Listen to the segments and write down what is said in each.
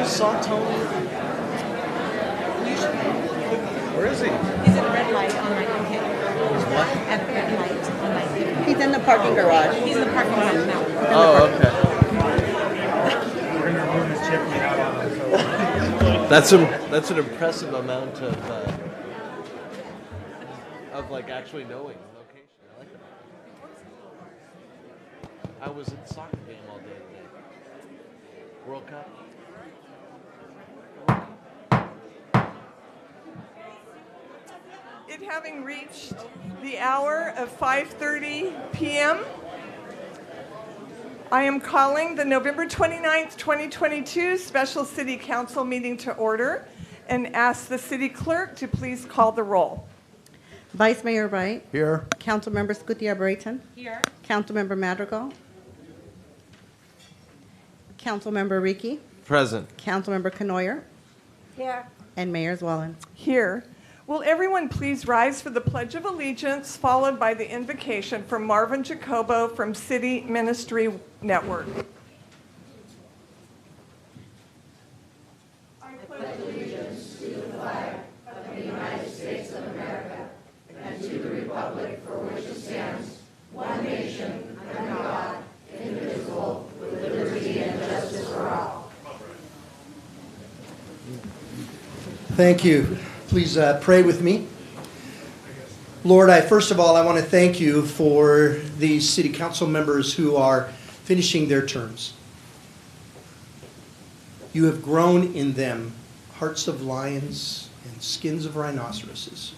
just saw Tony. Where is he? He's at a red light on my okay. He's what? At the red light on my He's in the parking garage. He's in the parking lot now. Oh, okay. That's an impressive amount of like actually knowing location. I like that. I was at the soccer game all day today. World Cup. It having reached the hour of 5:30 p.m., I am calling the November 29th, 2022 Special City Council meeting to order and ask the city clerk to please call the roll. Vice Mayor Wright. Here. Councilmember Gutierrez. Here. Councilmember Madrigal. Councilmember Ricci. Present. Councilmember Canoyer. Here. And Mayor Zwellen. Here. Will everyone please rise for the Pledge of Allegiance, followed by the invocation from Marvin Jacobo from City Ministry Network. Thank you. Please pray with me. Lord, first of all, I want to thank you for these city council members who are finishing their terms. You have grown in them hearts of lions and skins of rhinoceroses.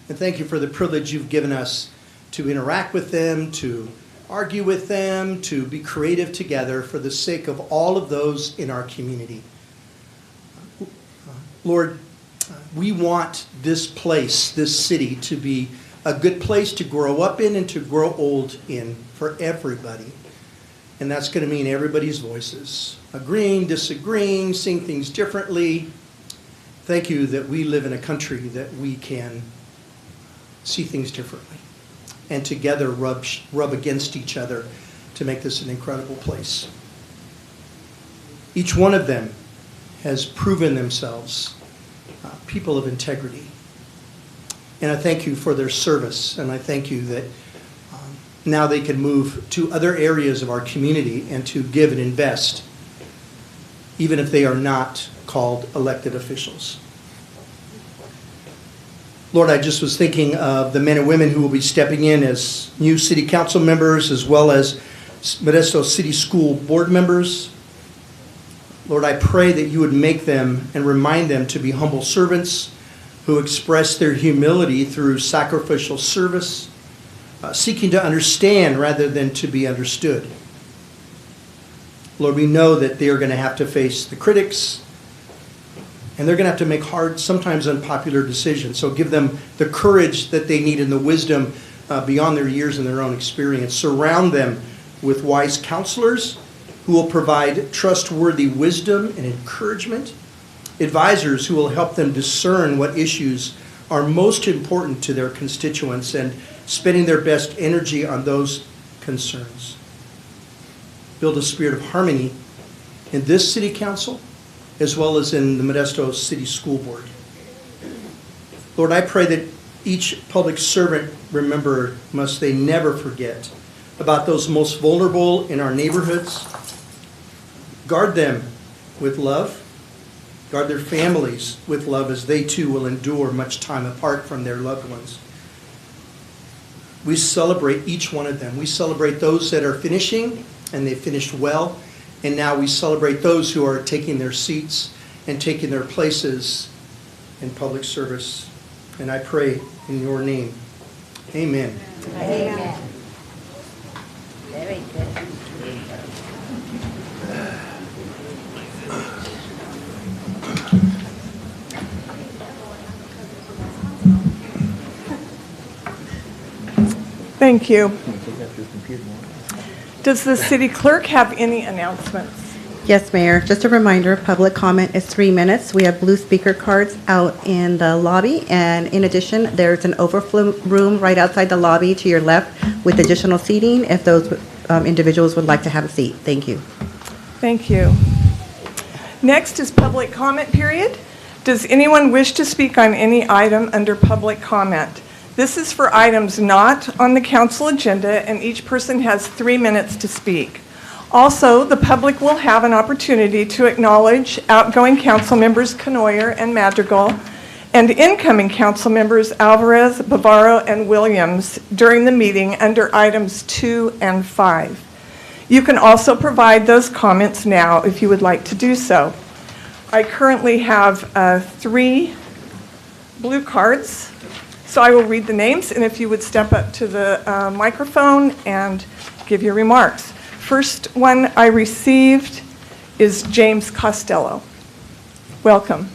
And thank you for the privilege you've given us to interact with them, to argue with them, to be creative together for the sake of all of those in our community. Lord, we want this place, this city, to be a good place to grow up in and to grow old in for everybody. And that's going to mean everybody's voices, agreeing, disagreeing, seeing things differently. Thank you that we live in a country that we can see things differently and together rub against each other to make this an incredible place. Each one of them has proven themselves people of integrity. And I thank you for their service, and I thank you that now they can move to other areas of our community and to give and invest, even if they are not called elected officials. Lord, I just was thinking of the men and women who will be stepping in as new city council members, as well as Modesto City School board members. Lord, I pray that you would make them and remind them to be humble servants who express their humility through sacrificial service, seeking to understand rather than to be understood. Lord, we know that they are going to have to face the critics, and they're going to have to make hard, sometimes unpopular decisions. So give them the courage that they need and the wisdom beyond their years and their own experience. Surround them with wise counselors who will provide trustworthy wisdom and encouragement, advisors who will help them discern what issues are most important to their constituents and spending their best energy on those concerns. Build a spirit of harmony in this city council as well as in the Modesto City School Board. Lord, I pray that each public servant remember, must they never forget, about those most vulnerable in our neighborhoods. Guard them with love. Guard their families with love as they too will endure much time apart from their loved ones. We celebrate each one of them. We celebrate those that are finishing, and they finished well. And now we celebrate those who are taking their seats and taking their places in public service. And I pray in your name. Amen. Amen. Very good. Thank you. Does the city clerk have any announcements? Yes, Mayor. Just a reminder, public comment is 3 minutes. We have blue speaker cards out in the lobby. And in addition, there's an overflow room right outside the lobby to your left with additional seating if those individuals would like to have a seat. Thank you. Thank you. Next is public comment period. Does anyone wish to speak on any item under public comment? This is for items not on the council agenda, and each person has 3 minutes to speak. Also, the public will have an opportunity to acknowledge outgoing council members Canoyer and Madrigal and incoming council members Alvarez, Bavaro, and Williams during the meeting under items 2 and 5. You can also provide those comments now if you would like to do so. I currently have 3 blue cards, so I will read the names, and if you would step up to the microphone and give your remarks. First one I received is James Costello. Welcome.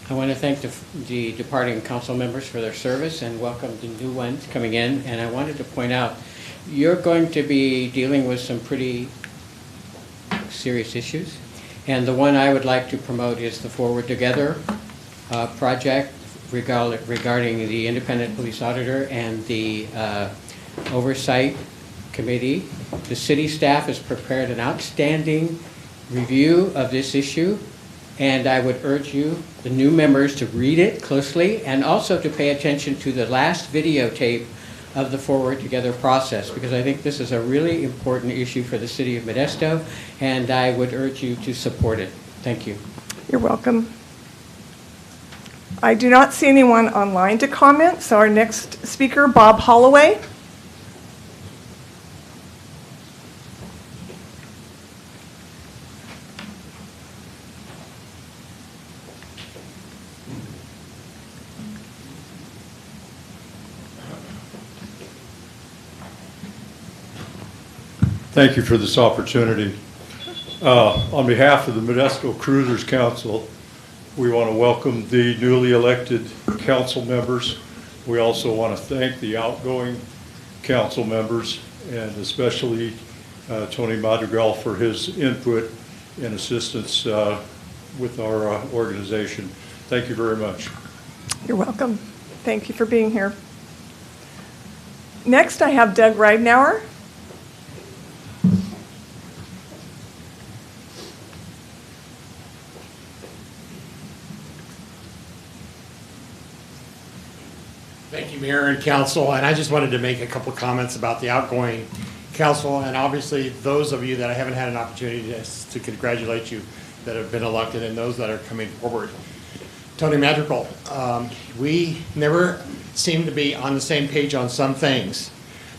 I want to thank the departing council members for their service and welcome the new ones coming in. And I wanted to point out, you're going to be dealing with some pretty serious issues. And the one I would like to promote is the Forward Together project regarding the independent police auditor and the oversight committee. The city staff has prepared an outstanding review of this issue, and I would urge you, the new members, to read it closely and also to pay attention to the last videotape of the Forward Together process, because I think this is a really important issue for the city of Modesto, and I would urge you to support it. Thank you. You're welcome. I do not see anyone online to comment, so our next speaker, Bob Holloway. Thank you for this opportunity. On behalf of the Modesto Cruisers Council, we want to welcome the newly elected council members. We also want to thank the outgoing council members, and especially Tony Madrigal for his input and assistance with our organization. Thank you very much. You're welcome. Thank you for being here. Next, I have Doug Ridenauer. Thank you, Mayor and Council, and I just wanted to make a couple comments about the outgoing council, and obviously those of you that I haven't had an opportunity to congratulate you that have been elected and those that are coming forward. Tony Madrigal, we never seem to be on the same page on some things,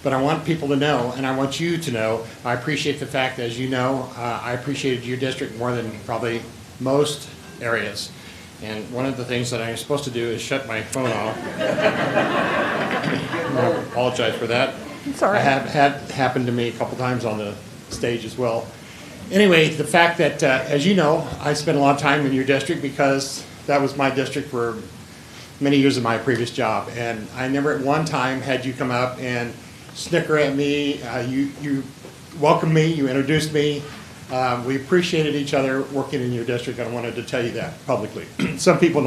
but I want people to know, and I want you to know, I appreciate the fact that, as you know, I appreciated your district more than probably most areas. And one of the things that I'm supposed to do is shut my phone off. I apologize for that. It's all right. I have had happened to me a couple times on the stage as well. Anyway, the fact that, as you know, I spent a lot of time in your district because that was my district for many years of my previous job. And I never at one time had you come up and snicker at me. You welcomed me, you introduced me. We appreciated each other working in your district, and I wanted to tell you that publicly. Some people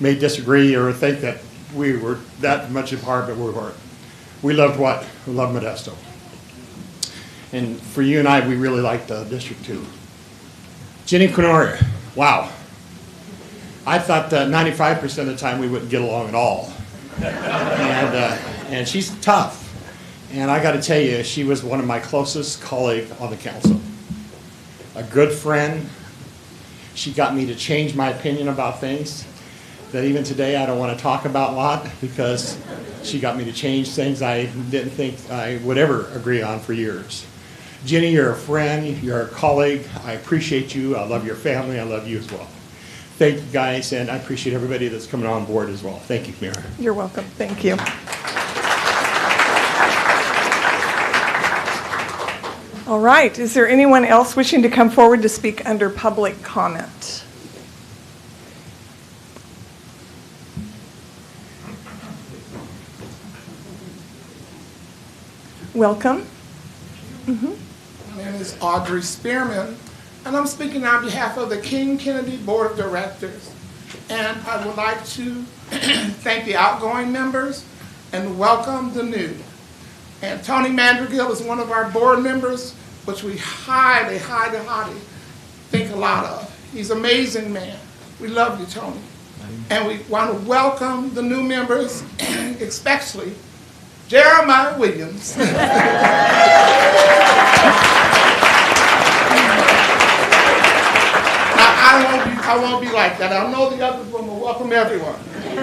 may disagree or think that we were that much apart, but we weren't. We loved what? We loved Modesto. And for you and I, we really liked the district too. Jenny Canoyer, wow. I thought that 95% of the time we wouldn't get along at all. And she's tough. And I got to tell you, she was one of my closest colleagues on the council. A good friend. She got me to change my opinion about things that even today I don't want to talk about a lot, because she got me to change things I didn't think I would ever agree on for years. Jenny, you're a friend, you're a colleague. I appreciate you. I love your family. I love you as well. Thank you, guys, and I appreciate everybody that's coming on board as well. Thank you, Mayor. You're welcome. Thank you. All right. Is there anyone else wishing to come forward to speak under public comment? Welcome. My name is Audrey Spearman, and I'm speaking on behalf of the King Kennedy Board of Directors. And I would like to thank the outgoing members and welcome the new. And Tony Madrigal is one of our board members which we highly, highly, highly think a lot of. He's an amazing man. We love you, Tony. And we want to welcome the new members, especially Jeremiah Williams. I won't be like that. I know the others will welcome everyone.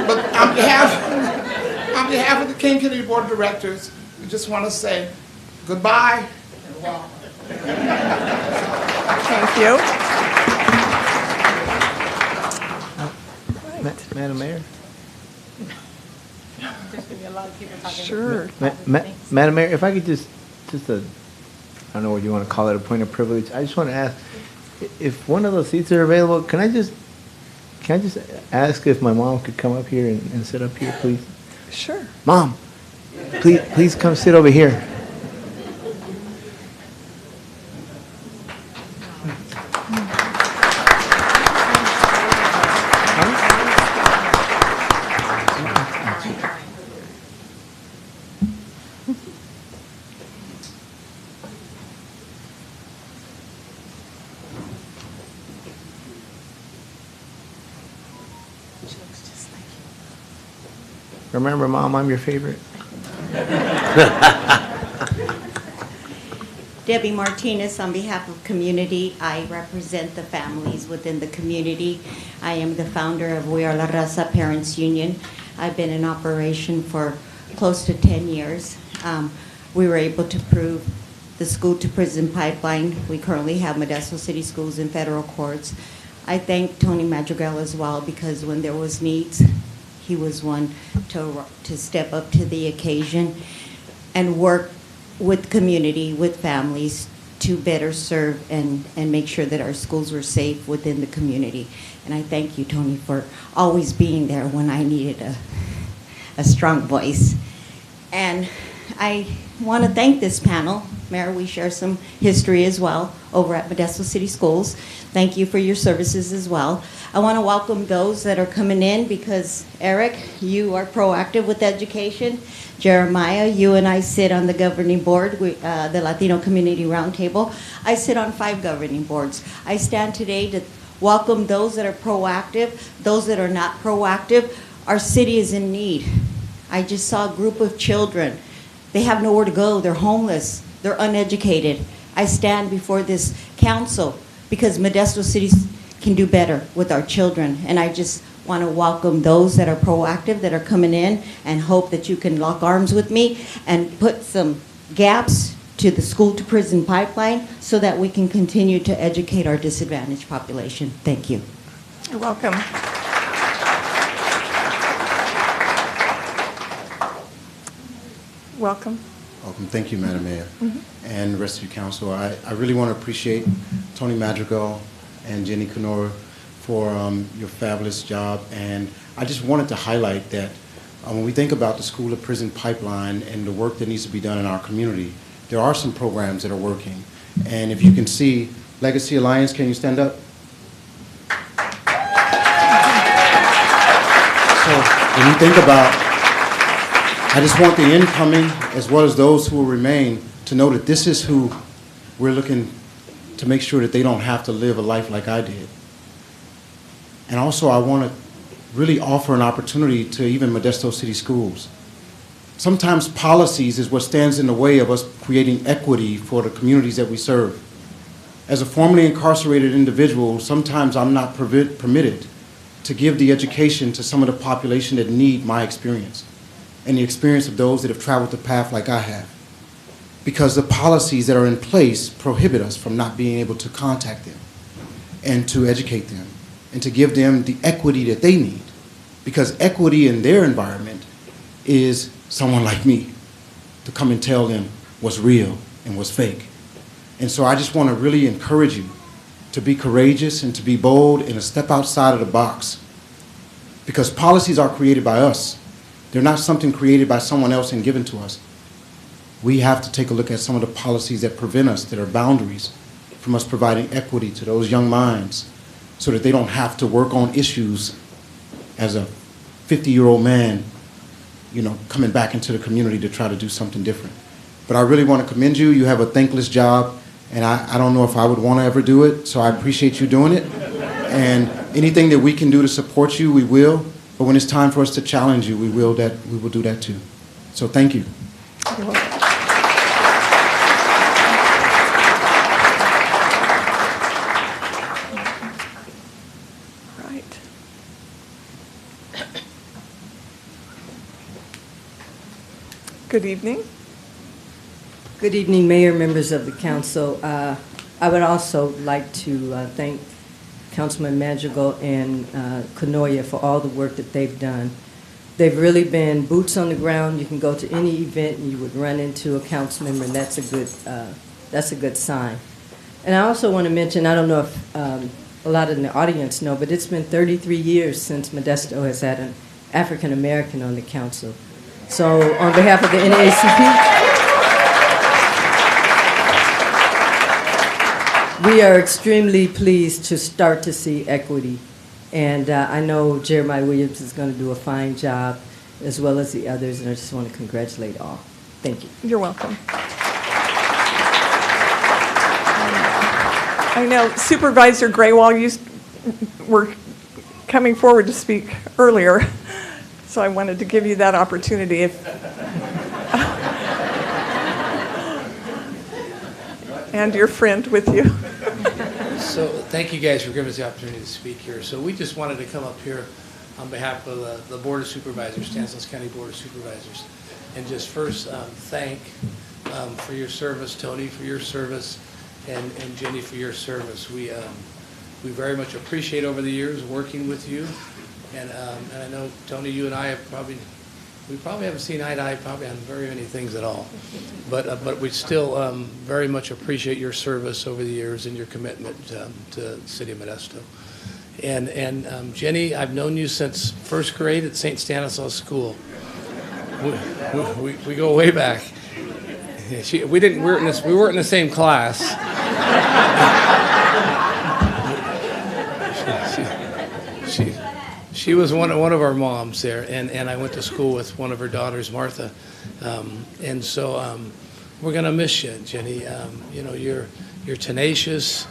But on behalf of the King Kennedy Board of Directors, we just want to say goodbye and welcome. Thank you. Madam Mayor? Sure. Madam Mayor, if I could just I don't know what you want to call it, a point of privilege. I just want to ask, if one of those seats are available, can I just ask if my mom could come up here and sit up here, please? Sure. Mom, please come sit over here. Remember, Mom, I'm your favorite. Debbie Martinez, on behalf of community, I represent the families within the community. I am the founder of We Are La Raza Parents Union. I've been in operation for close to 10 years. We were able to prove the school-to-prison pipeline. We currently have Modesto City Schools in federal courts. I thank Tony Madrigal as well, because when there was needs, he was one to step up to the occasion and work with community, with families, to better serve and make sure that our schools were safe within the community. And I thank you, Tony, for always being there when I needed a strong voice. And I want to thank this panel. Mayor, we share some history as well over at Modesto City Schools. Thank you for your services as well. I want to welcome those that are coming in because, Eric, you are proactive with education. Jeremiah, you and I sit on the governing board, the Latino Community Roundtable. I sit on 5 governing boards. I stand today to welcome those that are proactive, those that are not proactive. Our city is in need. I just saw a group of children. They have nowhere to go. They're homeless. They're uneducated. I stand before this council because Modesto City can do better with our children. And I just want to welcome those that are proactive, that are coming in, and hope that you can lock arms with me and put some gaps to the school-to-prison pipeline so that we can continue to educate our disadvantaged population. Thank you. You're welcome. Welcome. Welcome. Thank you, Madam Mayor, and the rest of your council. I really want to appreciate Tony Madrigal and Jenny Canora for your fabulous job. And I just wanted to highlight that when we think about the school-to-prison pipeline and the work that needs to be done in our community, there are some programs that are working. And if you can see, Legacy Alliance, can you stand up? So when you think about, I just want the incoming as well as those who will remain to know that this is who we're looking to make sure that they don't have to live a life like I did. And also I want to really offer an opportunity to even Modesto City Schools. Sometimes policies is what stands in the way of us creating equity for the communities that we serve. As a formerly incarcerated individual, sometimes I'm not permitted to give the education to some of the population that need my experience and the experience of those that have traveled the path like I have. Because the policies that are in place prohibit us from not being able to contact them and to educate them and to give them the equity that they need. Because equity in their environment is someone like me to come and tell them what's real and what's fake. And so I just want to really encourage you to be courageous and to be bold and to step outside of the box. Because policies are created by us. They're not something created by someone else and given to us. We have to take a look at some of the policies that prevent us, that are boundaries from us providing equity to those young minds so that they don't have to work on issues as a 50-year-old man, you know, coming back into the community to try to do something different. But I really want to commend you. You have a thankless job, And I don't know if I would want to ever do it, so I appreciate you doing it. And anything that we can do to support you, we will. But when it's time for us to challenge you, we will do that too. So thank you. You're welcome. Right. Good evening. Good evening, Mayor, members of the council. I would also like to thank Councilman Madrigal and Kanoya for all the work that they've done. They've really been boots on the ground. You can go to any event and you would run into a council member, and that's a good sign. And I also want to mention, I don't know if a lot in the audience know, but it's been 33 years since Modesto has had an African American on the council. So on behalf of the NAACP, we are extremely pleased to start to see equity. And I know Jeremiah Williams is going to do a fine job, as well as the others, and I just want to congratulate all. Thank you. You're welcome. I know Supervisor Graywall, you were coming forward to speak earlier, so I wanted to give you that opportunity. And your friend with you. So thank you guys for giving us the opportunity to speak here. So we just wanted to come up here on behalf of the Board of Supervisors, Stanislaus County Board of Supervisors, and just first thank for your service, Tony, for your service, and Jenny for your service. We very much appreciate over the years working with you, and I know, Tony, you and I have probably haven't seen eye to eye probably on very many things at all, but we still very much appreciate your service over the years and your commitment to the City of Modesto. And Jenny, I've known you since first grade at St. Stanislaus School. We go way back. We weren't in the same class. She was one of our moms there, and I went to school with one of her daughters, Martha, and so we're gonna miss you, Jenny. You know, you're tenacious.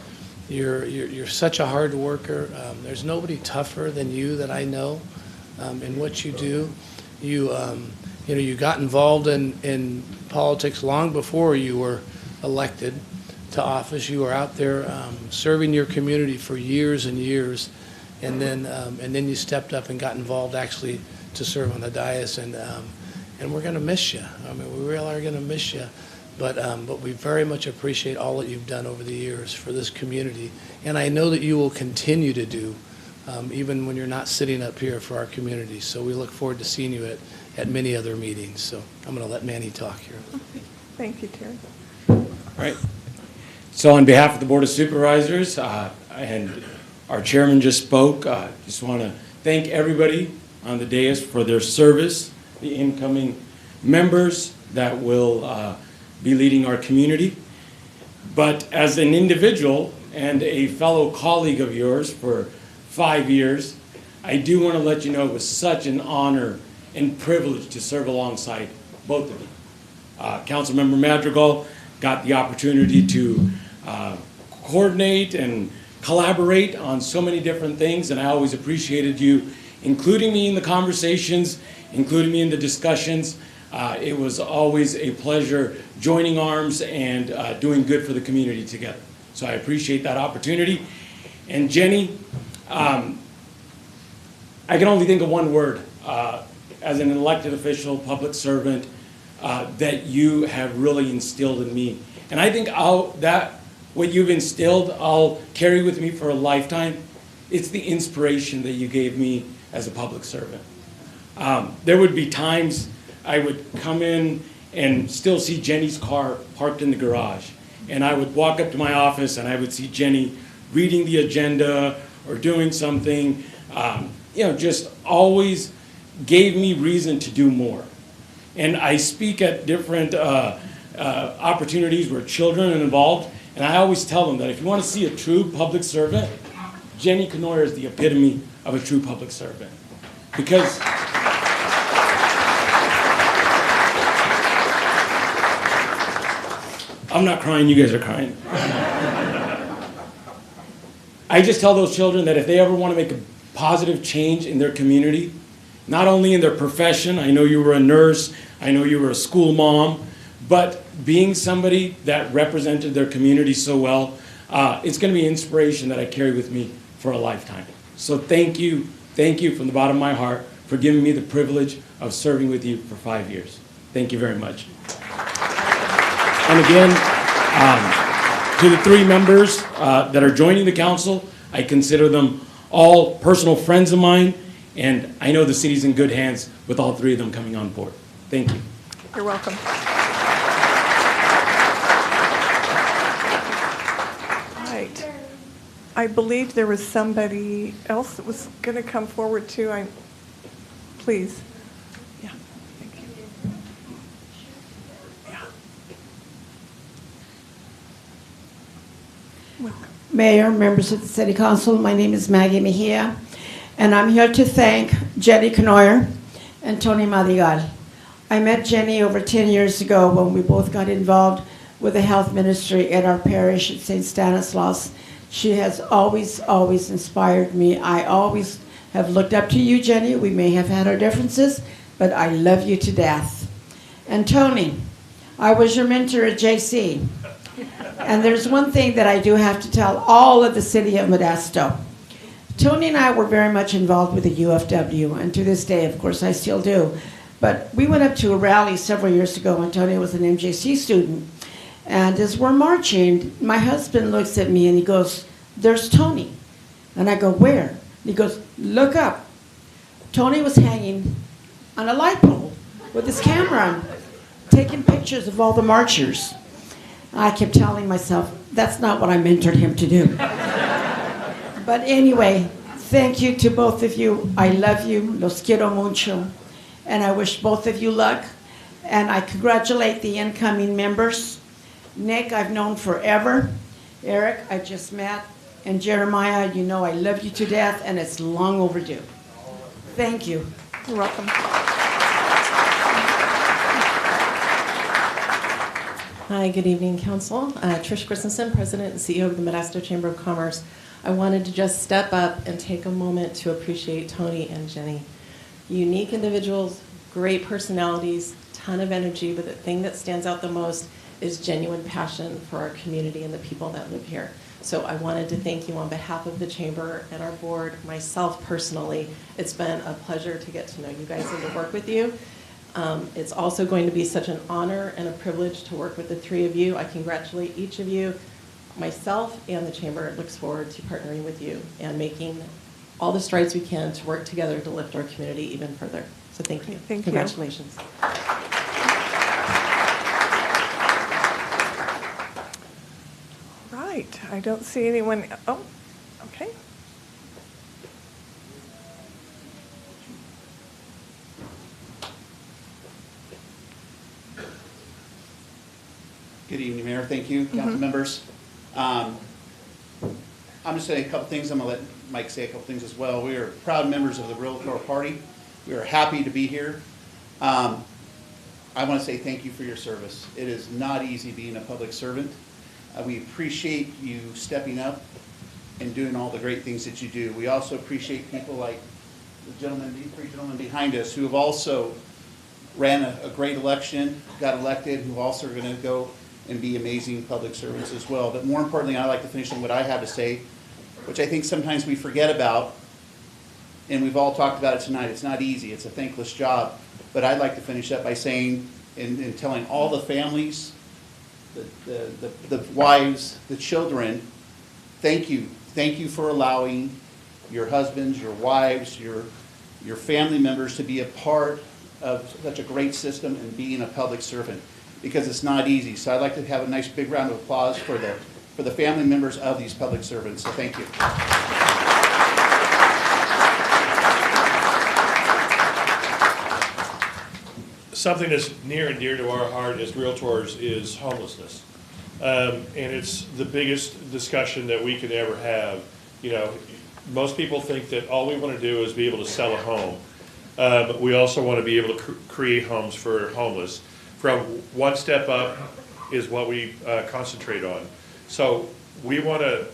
You're such a hard worker. There's nobody tougher than you that I know in what you do. You know, you got involved in politics long before you were elected to office. You were out there serving your community for years and years. And then you stepped up and got involved actually to serve on the dais, and we're going to miss you. I mean, we really are going to miss you, but we very much appreciate all that you've done over the years for this community, and I know that you will continue to do, even when you're not sitting up here for our community. So we look forward to seeing you at many other meetings. So I'm going to let Manny talk here. Thank you, Terry. All right. So on behalf of the Board of Supervisors and our chairman just spoke. Just want to thank everybody on the dais for their service, the incoming members that will be leading our community. But as an individual and a fellow colleague of yours for 5 years, I do want to let you know it was such an honor and privilege to serve alongside both of you. Councilmember Madrigal got the opportunity to coordinate and collaborate on so many different things, and I always appreciated you including me in the conversations, including me in the discussions. It was always a pleasure joining arms and doing good for the community together. So I appreciate that opportunity. And Jenny, I can only think of one word as an elected official, public servant, that you have really instilled in me. And I think what you've instilled, I'll carry with me for a lifetime. It's the inspiration that you gave me as a public servant. There would be times I would come in and still see Jenny's car parked in the garage. And I would walk up to my office and I would see Jenny reading the agenda or doing something. You know, just always gave me reason to do more. And I speak at different opportunities where children are involved. And I always tell them that if you want to see a true public servant, Jenny Kanoyer is the epitome of a true public servant. Because I'm not crying, you guys are crying. I just tell those children that if they ever want to make a positive change in their community, not only in their profession, I know you were a nurse, I know you were a school mom, but being somebody that represented their community so well, it's going to be inspiration that I carry with me for a lifetime. So thank you from the bottom of my heart for giving me the privilege of serving with you for 5 years. Thank you very much. And again, to the 3 members that are joining the council, I consider them all personal friends of mine, and I know the city's in good hands with all 3 of them coming on board. Thank you. You're welcome. Right. I believe there was somebody else that was going to come forward too. Please. Yeah. Thank you. Yeah. Welcome. Mayor, members of the City Council, my name is Maggie Mejia, and I'm here to thank Jenny Knoyer and Tony Madrigal. I met Jenny over 10 years ago when we both got involved with the health ministry at our parish at St. Stanislaus. She has always, always inspired me. I always have looked up to you, Jenny. We may have had our differences, but I love you to death. And Tony, I was your mentor at JC. And there's one thing that I do have to tell all of the City of Modesto. Tony and I were very much involved with the UFW, and to this day, of course, I still do. But we went up to a rally several years ago when Tony was an MJC student. And as we're marching, my husband looks at me and he goes, "There's Tony." And I go, "Where?" He goes, "Look up." Tony was hanging on a light pole with his camera on, taking pictures of all the marchers. I kept telling myself, that's not what I mentored him to do. But anyway, thank you to both of you. I love you. Los quiero mucho. And I wish both of you luck. And I congratulate the incoming members. Nick, I've known forever. Eric, I just met. And Jeremiah, you know I love you to death, and it's long overdue. Thank you. You're welcome. Hi, good evening, Council. Trish Christensen, President and CEO of the Modesto Chamber of Commerce. I wanted to just step up and take a moment to appreciate Tony and Jenny. Unique individuals, great personalities, ton of energy, but the thing that stands out the most is genuine passion for our community and the people that live here. So I wanted to thank you on behalf of the Chamber and our board, myself personally. It's been a pleasure to get to know you guys and to work with you. It's also going to be such an honor and a privilege to work with the 3 of you. I congratulate each of you. Myself and the Chamber looks forward to partnering with you and making all the strides we can to work together to lift our community even further. So thank you. Thank you. Congratulations. Right. I don't see anyone. Oh, okay. Good evening, Mayor. Thank you, council members. I'm just saying a couple things. I'm going to let Mike say a couple things as well. We are proud members of the Realtor Party. We are happy to be here. I want to say thank you for your service. It is not easy being a public servant. We appreciate you stepping up and doing all the great things that you do. We also appreciate people like the gentleman, these 3 gentlemen behind us who have also ran a great election, got elected, who also are going to go and be amazing public servants as well. But more importantly, I'd like to finish on what I have to say, which I think sometimes we forget about, and we've all talked about it tonight. It's not easy. It's a thankless job. But I'd like to finish up by saying and telling all the families, the wives, the children, thank you. Thank you for allowing your husbands, your wives, your family members to be a part of such a great system and being a public servant, because it's not easy. So I'd like to have a nice big round of applause for the family members of these public servants. So thank you. Something that's near and dear to our heart as realtors is homelessness. And it's the biggest discussion that we could ever have. You know, most people think that all we want to do is be able to sell a home. But we also want to be able to create homes for homeless. From one step up is what we concentrate on. So we want to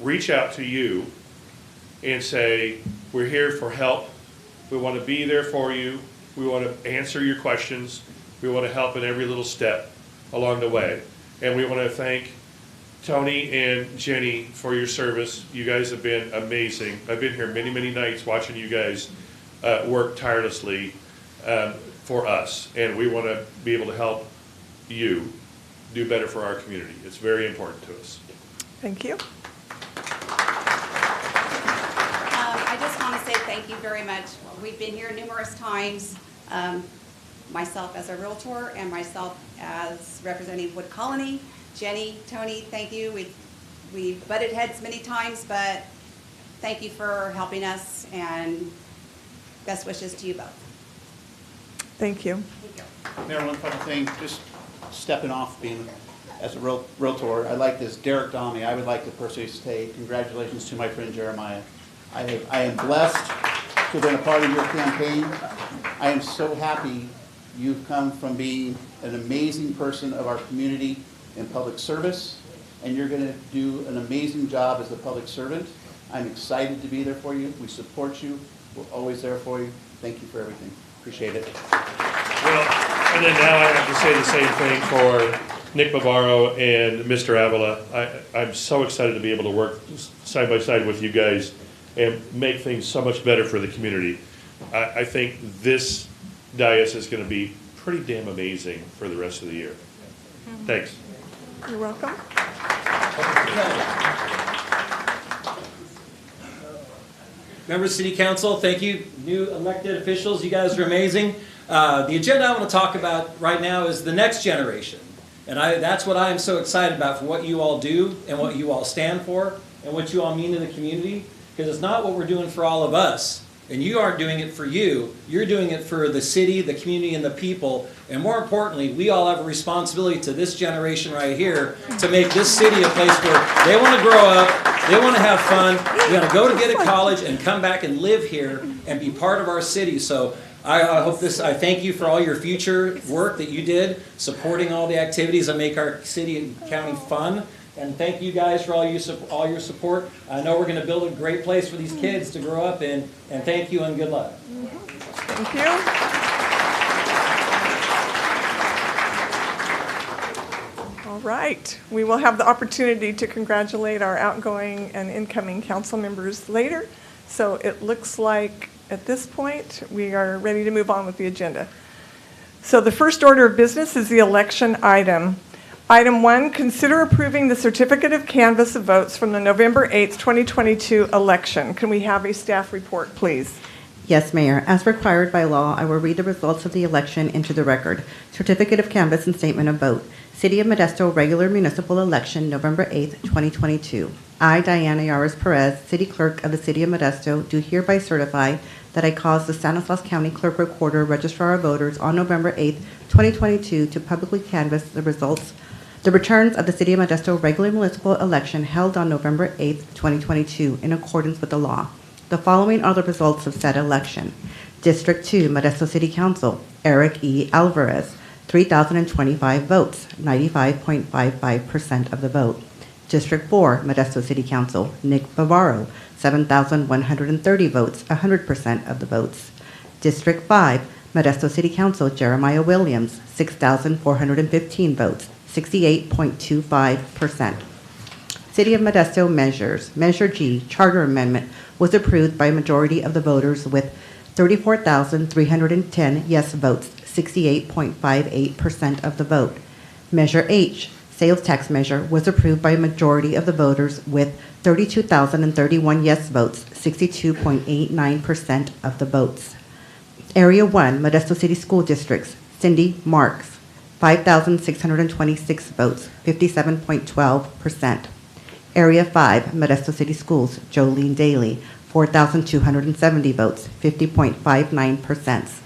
reach out to you and say, we're here for help. We want to be there for you. We want to answer your questions. We want to help in every little step along the way. And we want to thank Tony and Jenny for your service. You guys have been amazing. I've been here many, many nights watching you guys work tirelessly for us. And we want to be able to help you do better for our community. It's very important to us. Thank you. I just want to say thank you very much. We've been here numerous times, myself as a realtor and myself as representing Wood Colony. Jenny, Tony, thank you. We've butted heads many times, but thank you for helping us, and best wishes to you both. Thank you. Thank you. Mayor, one final thing, just stepping off being as a realtor, I like this Derek Domi. I would like to personally say congratulations to my friend Jeremiah. I am blessed to have been a part of your campaign. I am so happy you've come from being an amazing person of our community in public service, and you're going to do an amazing job as a public servant. I'm excited to be there for you. We support you. We're always there for you. Thank you for everything. Appreciate it. Well, and then now I have to say the same thing for Nick Bavaro and Mr. Avila. I'm so excited to be able to work side by side with you guys and make things so much better for the community. I think this dais is going to be pretty damn amazing for the rest of the year. Thanks. You're welcome. Members of City Council, thank you. New elected officials, you guys are amazing. The agenda I want to talk about right now is the next generation. And that's what I am so excited about, for what you all do and what you all stand for and what you all mean to the community. Because it's not what we're doing for all of us. And you aren't doing it for you. You're doing it for the city, the community, and the people. And more importantly, we all have a responsibility to this generation right here to make this city a place where they want to grow up, they want to have fun, they want to go to get a college and come back and live here and be part of our city. So I thank you for all your future work that you did, supporting all the activities that make our city and county fun. And thank you guys for all your support. I know we're going to build a great place for these kids to grow up in. And thank you and good luck. Thank you. All right. We will have the opportunity to congratulate our outgoing and incoming council members later. So it looks like at this point we are ready to move on with the agenda. So the first order of business is the election item. Item 1, consider approving the certificate of canvass of votes from the November 8th, 2022 election. Can we have a staff report, please? Yes, Mayor. As required by law, I will read the results of the election into the record. Certificate of canvass and statement of vote. City of Modesto regular municipal election, November 8th, 2022. I, Diana Yaris Perez, City Clerk of the City of Modesto, do hereby certify that I caused the Stanislaus County Clerk Recorder Registrar of Voters on November 8th, 2022 to publicly canvass the returns of the City of Modesto regular municipal election held on November 8th, 2022 in accordance with the law. The following are the results of said election. District 2, Modesto City Council, Eric E. Alvarez, 3,025 votes, 95.55% of the vote. District 4, Modesto City Council, Nick Bavaro, 7,130 votes, 100% of the votes. District 5, Modesto City Council, Jeremiah Williams, 6,415 votes, 68.25%. City of Modesto measures. Measure G, Charter Amendment, was approved by a majority of the voters with 34,310 yes votes, 68.58% of the vote. Measure H, Sales Tax Measure, was approved by a majority of the voters with 32,031 yes votes, 62.89% of the votes. Area 1, Modesto City School Districts, Cindy Marks, 5,626 votes, 57.12%. Area 5, Modesto City Schools, Jolene Daly, 4,270 votes, 50.59%.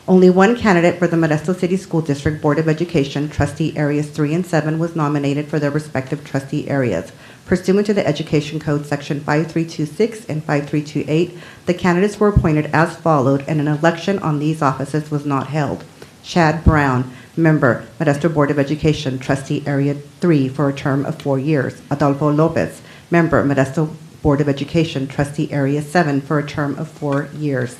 Only one candidate for the Modesto City School District Board of Education, Trustee Areas 3 and 7, was nominated for their respective trustee areas. Pursuant to the Education Code Section 5326 and 5328, the candidates were appointed as followed, and an election on these offices was not held. Chad Brown, Member, Modesto Board of Education, Trustee Area 3 for a term of 4 years. Adolfo Lopez, Member, Modesto Board of Education, Trustee Area 7 for a term of 4 years.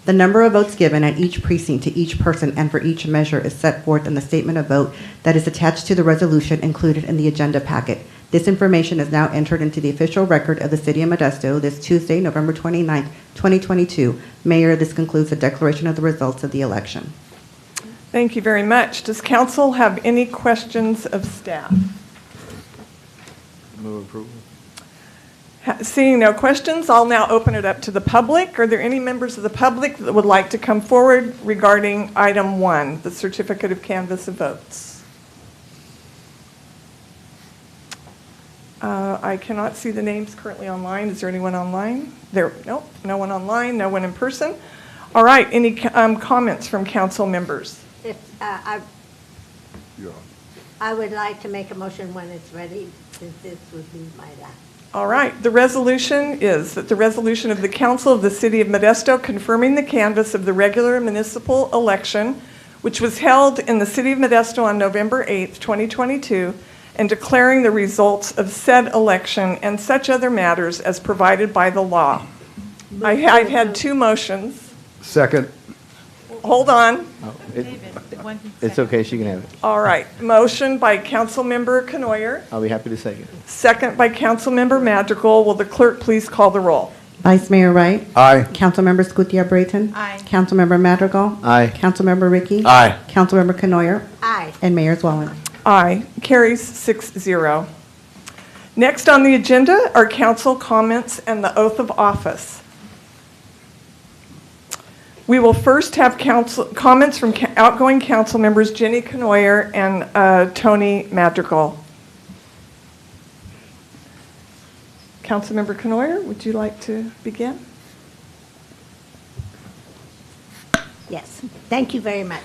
The number of votes given at each precinct to each person and for each measure is set forth in the statement of vote that is attached to the resolution included in the agenda packet. This information is now entered into the official record of the City of Modesto this Tuesday, November 29, 2022. Mayor, this concludes the declaration of the results of the election. Thank you very much. Does council have any questions of staff? Move approval. Seeing no questions, I'll now open it up to the public. Are there any members of the public that would like to come forward regarding item 1, the certificate of canvass of votes? I cannot see the names currently online. Is there anyone online? Nope, no one online, no one in person. All right, any comments from council members? I would like to make a motion when it's ready, since this would be my last. All right, the resolution is that the resolution of the Council of the City of Modesto confirming the canvass of the regular municipal election, which was held in the City of Modesto on November 8th, 2022, and declaring the results of said election and such other matters as provided by the law. I've had 2 motions. Second. Hold on. Oh, it's okay, she can have it. All right, motion by Councilmember Canoyer, I'll be happy to second. second by Councilmember Madrigal. Will the clerk please call the roll? Vice Mayor Wright. Aye. Councilmember Scutia-Brayton. Aye. Councilmember Madrigal. Aye. Councilmember Ricky. Aye. Councilmember Canoyer. Aye. And Mayor Zwellen. Aye. Carries 6-0. Next on the agenda are council comments and the oath of office. We will first have comments from outgoing council members Jenny Canoyer and Tony Madrigal. Councilmember Canoyer, would you like to begin? Yes, thank you very much.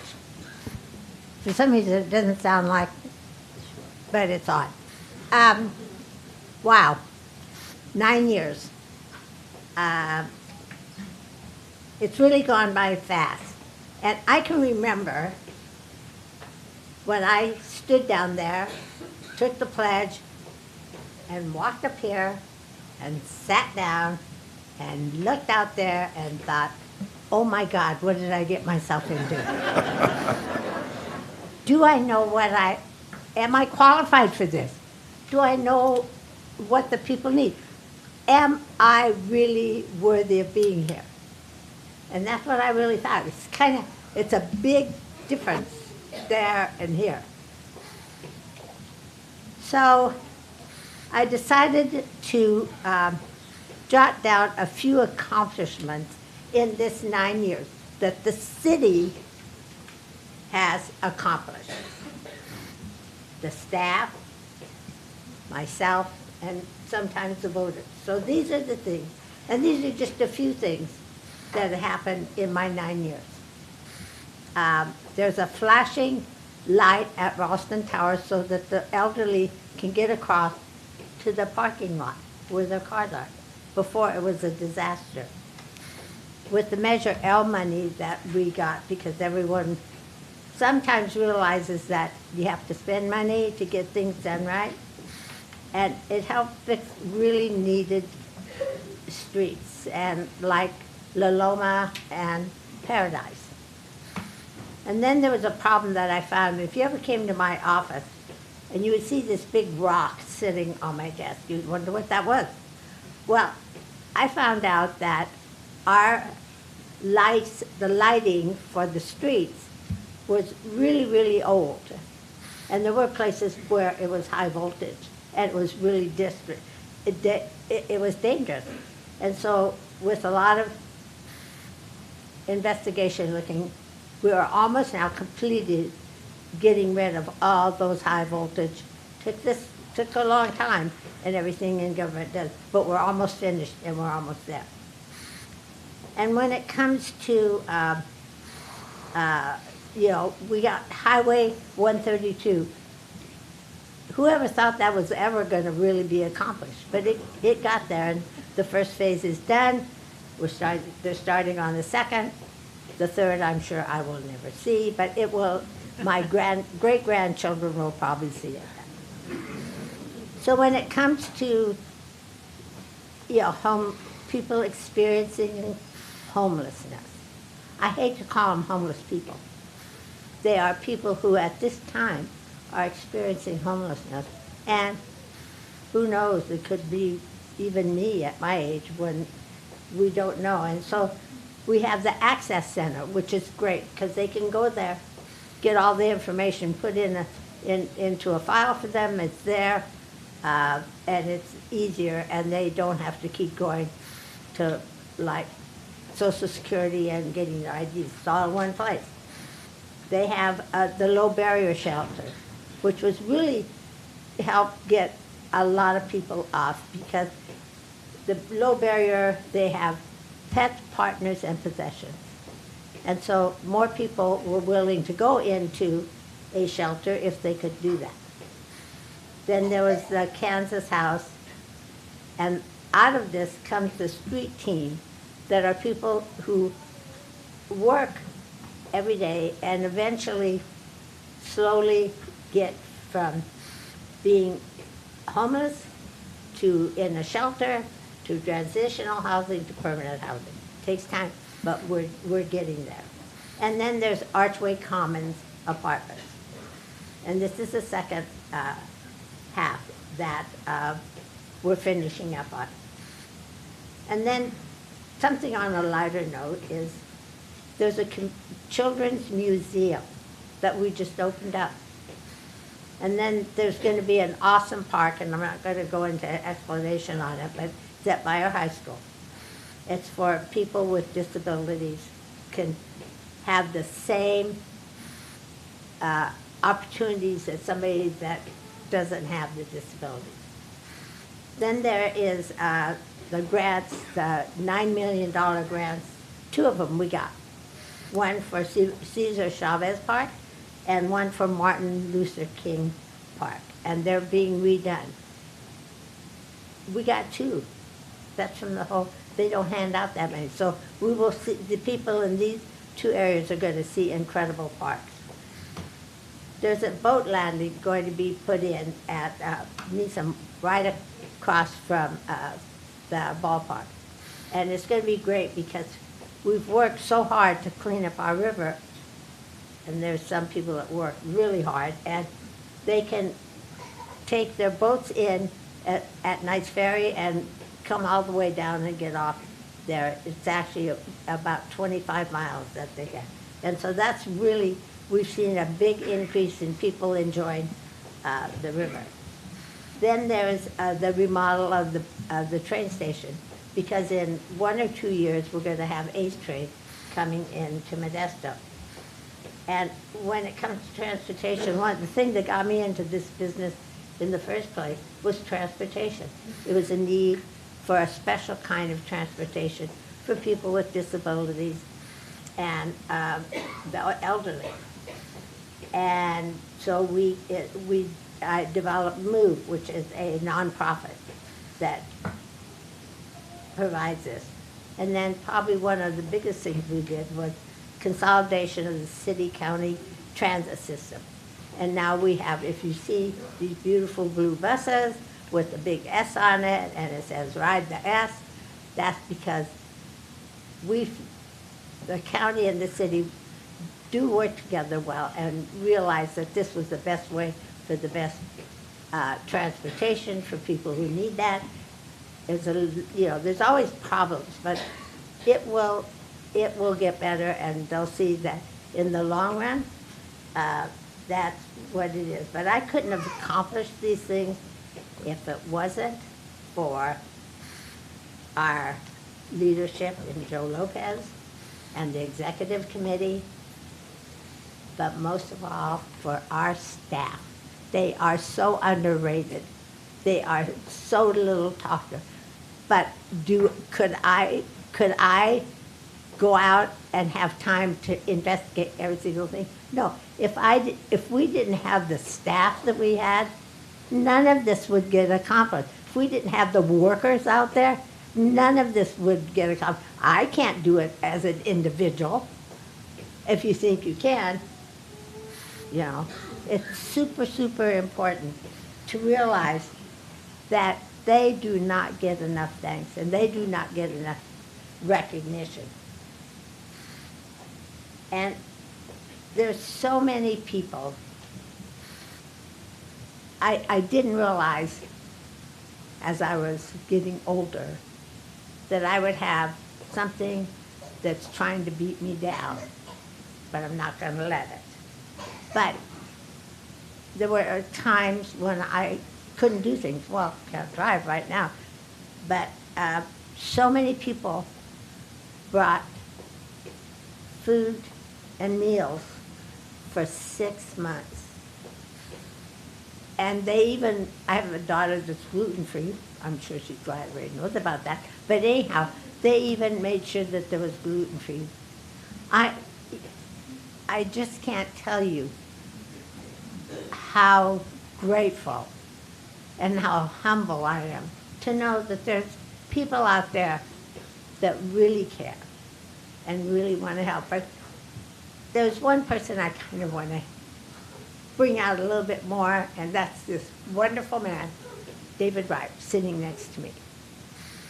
For some reason, it doesn't sound like, but it's odd. Wow, 9 years. It's really gone by fast. And I can remember when I stood down there, took the pledge, and walked up here and sat down and looked out there and thought, oh my God, what did I get myself into? Do I know am I qualified for this? Do I know what the people need? Am I really worthy of being here? And that's what I really thought. It's a big difference there and here. So I decided to jot down a few accomplishments in this 9 years that the city has accomplished. The staff, myself, and sometimes the voters. So these are the things. And these are just a few things that happened in my 9 years. There's a flashing light at Ralston Tower so that the elderly can get across to the parking lot where their cars are. Before, it was a disaster. With the Measure L money that we got, because everyone sometimes realizes that you have to spend money to get things done right, and it helped fix really needed streets, and like La Loma and Paradise. And then there was a problem that I found. If you ever came to my office and you would see this big rock sitting on my desk, you'd wonder what that was. Well, I found out that our lights, the lighting for the streets was really, really old. And there were places where it was high voltage and it was really distant. It was dangerous. And so with a lot of investigation looking, we are almost now completed getting rid of all those high voltage. Took a long time, and everything in government does, but we're almost finished and we're almost there. And when it comes to, we got Highway 132. Whoever thought that was ever going to really be accomplished? But it got there, and the first phase is done. They're starting on the second. The third, I'm sure I will never see, but it will, my great-grandchildren will probably see it. So when it comes to, people experiencing homelessness, I hate to call them homeless people. They are people who at this time are experiencing homelessness, and who knows, it could be even me at my age when we don't know. And so we have the Access Center, which is great because they can go there, get all the information put into a file for them. It's there, and it's easier, and they don't have to keep going to like Social Security and getting their IDs. It's all in one place. They have the low barrier shelter, which was really helped get a lot of people off, because the low barrier, they have pets, partners, and possessions. And so more people were willing to go into a shelter if they could do that. Then there was the Kansas House, and out of this comes the street team that are people who work every day and eventually slowly get from being homeless to in a shelter to transitional housing to permanent housing. It takes time, but we're getting there. And then there's Archway Commons apartments. And this is the second half that we're finishing up on. And then something on a lighter note is there's a children's museum that we just opened up. And then there's going to be an awesome park, and I'm not going to go into explanation on it, but it's at Meyer High School. It's for people with disabilities can have the same opportunities as somebody that doesn't have the disability. Then there is the grants, the $9 million grants. 2 of them we got. One for Cesar Chavez Park and one for Martin Luther King Park. And they're being redone. We got 2. That's from the whole, they don't hand out that many. So we will see, the people in these 2 areas are going to see incredible parks. There's a boat landing going to be put in at Newsom, right across from the ballpark. And it's going to be great because we've worked so hard to clean up our river, and there's some people that work really hard, and they can take their boats in at Knight's Ferry and come all the way down and get off there. It's actually about 25 miles that they get. And so that's really, we've seen a big increase in people enjoying the river. Then there's the remodel of the train station, because in 1 or 2 years, we're going to have Ace Train coming into Modesto. And when it comes to transportation, the thing that got me into this business in the first place was transportation. It was a need for a special kind of transportation for people with disabilities and the elderly. And so I developed MOVE, which is a nonprofit that provides this. And then probably one of the biggest things we did was consolidation of the city-county transit system. And now we have, if you see these beautiful blue buses with a big S on it, and it says Ride the S, that's because the county and the city do work together well and realize that this was the best way for the best transportation for people who need that. There's always problems, but it will get better, and they'll see that in the long run, that's what it is. But I couldn't have accomplished these things if it wasn't for our leadership in Joe Lopez and the executive committee, but most of all for our staff. They are so underrated. They are so little talked of. But could I go out and have time to investigate every single thing? No. If we didn't have the staff that we had, none of this would get accomplished. If we didn't have the workers out there, none of this would get accomplished. I can't do it as an individual. if you think you can. You know, it's super, super important to realize that they do not get enough thanks and they do not get enough recognition. And there's so many people. I didn't realize as I was getting older that I would have something that's trying to beat me down, but I'm not going to let it. But there were times when I couldn't do things. Well, can't drive right now. But so many people brought food and meals for 6 months. And they even, I have a daughter that's gluten-free. I'm sure she already knows about that. But anyhow, they even made sure that there was gluten-free. I just can't tell you how grateful and how humble I am to know that there's people out there that really care and really want to help. But there's one person I kind of want to bring out a little bit more, and that's this wonderful man, David Wright, sitting next to me.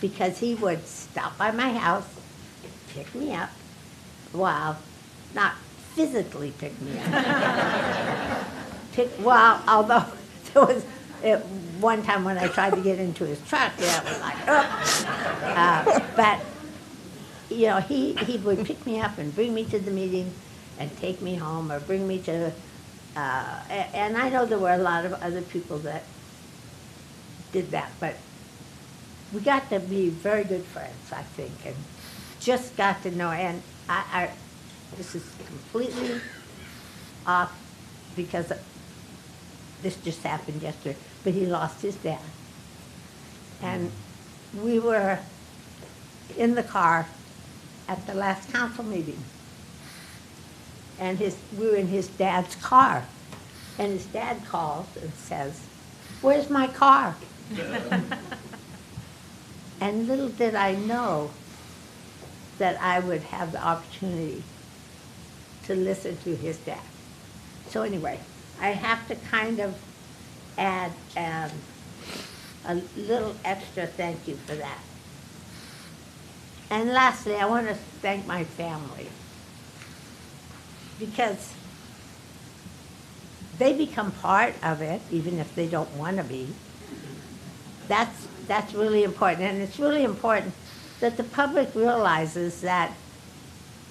Because he would stop by my house, pick me up, well, not physically pick me up. Although there was one time when I tried to get into his truck, that was like, but, you know, he would pick me up and bring me to the meeting and take me home or bring me to, and I know there were a lot of other people that did that, but we got to be very good friends, I think, and just got to know, and this is completely off because this just happened yesterday, but he lost his dad. And we were in the car at the last council meeting. And we were in his dad's car. And his dad calls and says, "Where's my car?" And little did I know that I would have the opportunity to listen to his dad. So anyway, I have to kind of add a little extra thank you for that. And lastly, I want to thank my family, because they become part of it, even if they don't want to be. That's really important, and it's really important that the public realizes that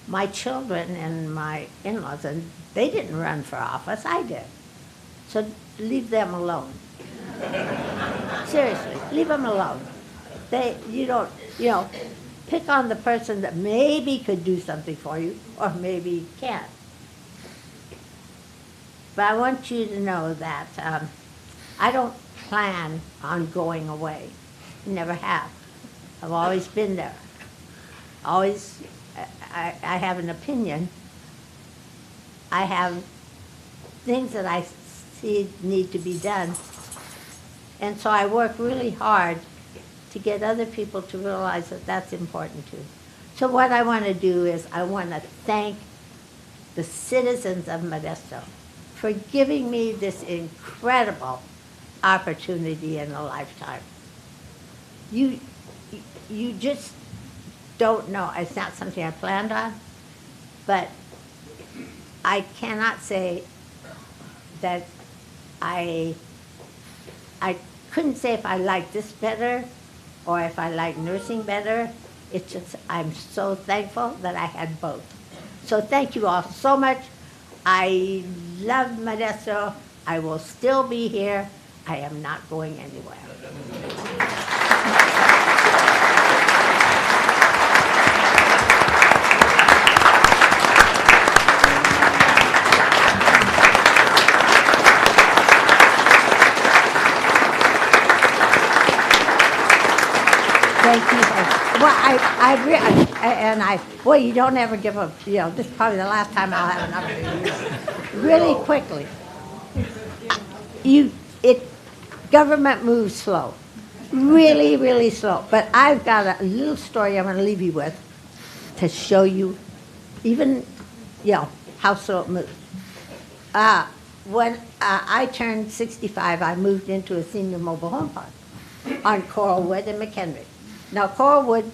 my children and my in-laws, and they didn't run for office, I did. So leave them alone. Seriously, leave them alone. You don't, pick on the person that maybe could do something for you or maybe can't. But I want you to know that I don't plan on going away. Never have. I've always been there. Always, I have an opinion. I have things that I see need to be done. And so I work really hard to get other people to realize that that's important too. So what I want to do is I want to thank the citizens of Modesto for giving me this incredible opportunity in a lifetime. You just don't know. It's not something I planned on, but I cannot say that I couldn't say if I like this better or if I like nursing better. It's just, I'm so thankful that I had both. So thank you all so much. I love Modesto. I will still be here. I am not going anywhere. Thank you. Well, you don't ever give up, this is probably the last time I'll have an opportunity. Really quickly. Government moves slow. Really, really slow. But I've got a little story I'm going to leave you with to show you, even household move. When I turned 65, I moved into a senior mobile home park on Coralwood and McHenry. Now, Coralwood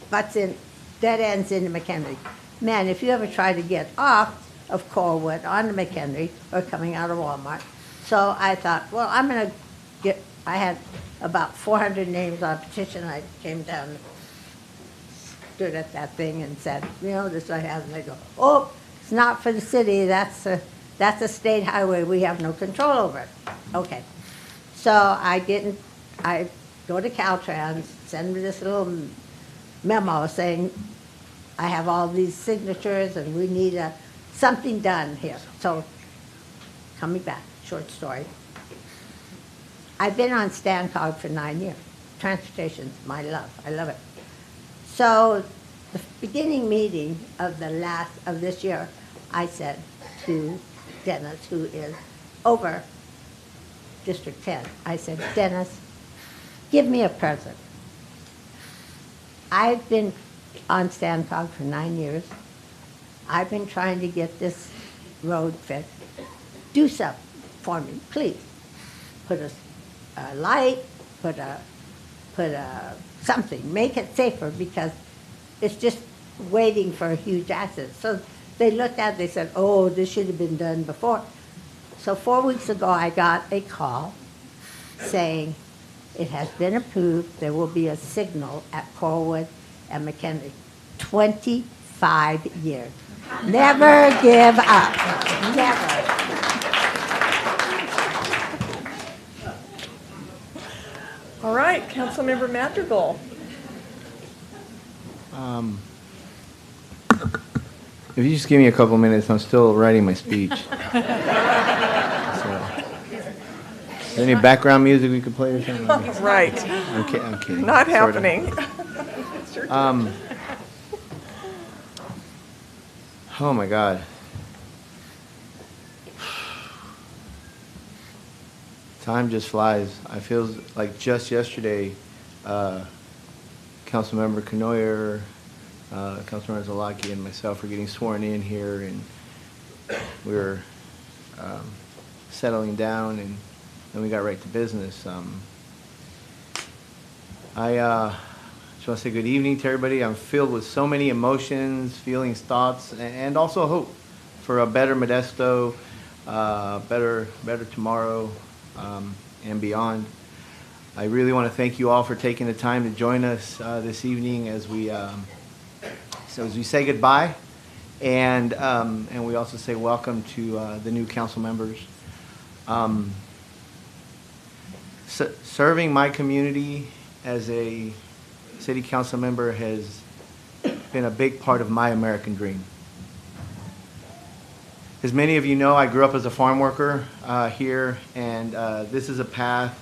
butts in, dead ends into McHenry. Man, if you ever try to get off of Coralwood onto McHenry or coming out of Walmart. So I thought, well, I'm going to get, I had about 400 names on a petition. I came down, stood at that thing and said, you know, this I have. And they go, oh, it's not for the city. That's a state highway. We have no control over it. Okay. So I go to Caltrans, send me this little memo saying, I have all these signatures and we need something done here. So coming back, short story. I've been on StanCog for 9 years. Transportation's my love. I love it. So the beginning meeting of this year, I said to Dennis, who is over District 10, I said, Dennis, give me a present. I've been on StanCog for 9 years. I've been trying to get this road fixed. Do something for me, please. Put a light, put a something, make it safer because it's just waiting for a huge accident. So they looked at it, they said, oh, this should have been done before. So 4 weeks ago, I got a call saying it has been approved. There will be a signal at Coralwood and McHenry. 25 years. Never give up. Never. All right, Councilmember Madrigal. If you just give me a couple minutes, I'm still writing my speech. Is there any background music we could play or something? Right. I'm kidding. Not Sort of. happening. Oh my God. Time just flies. I feel like just yesterday, Councilmember Canoyer, Councilmember Zalaki, and myself were getting sworn in here, and we were settling down, and then we got right to business. I just want to say good evening to everybody. I'm filled with so many emotions, feelings, thoughts, and also hope for a better Modesto, better tomorrow, and beyond. I really want to thank you all for taking the time to join us this evening as we say goodbye, and we also say welcome to the new council members. Serving my community as a city council member has been a big part of my American dream. As many of you know, I grew up as a farm worker here, and this is a path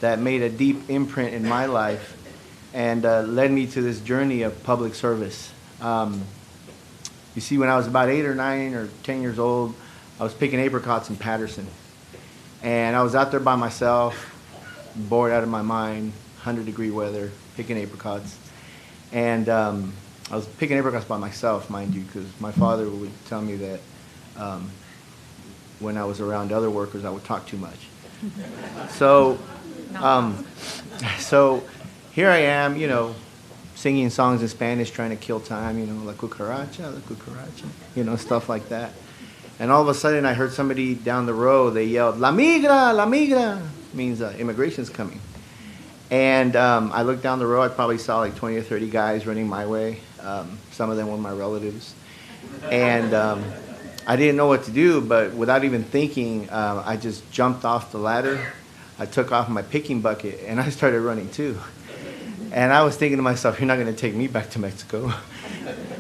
that made a deep imprint in my life and led me to this journey of public service. You see, when I was about 8 or 9 or 10 years old, I was picking apricots in Patterson. And I was out there by myself, bored out of my mind, 100-degree weather, picking apricots. And I was picking apricots by myself, mind you, because my father would tell me that when I was around other workers, I would talk too much. So here I am, you know, singing songs in Spanish, trying to kill time, you know, la cucaracha, stuff like that. And all of a sudden, I heard somebody down the road, they yelled, la migra, means immigration's coming. And I looked down the road, I probably saw like 20 or 30 guys running my way. Some of them were my relatives. And I didn't know what to do, but without even thinking, I just jumped off the ladder. I took off my picking bucket, and I started running too. And I was thinking to myself, you're not going to take me back to Mexico.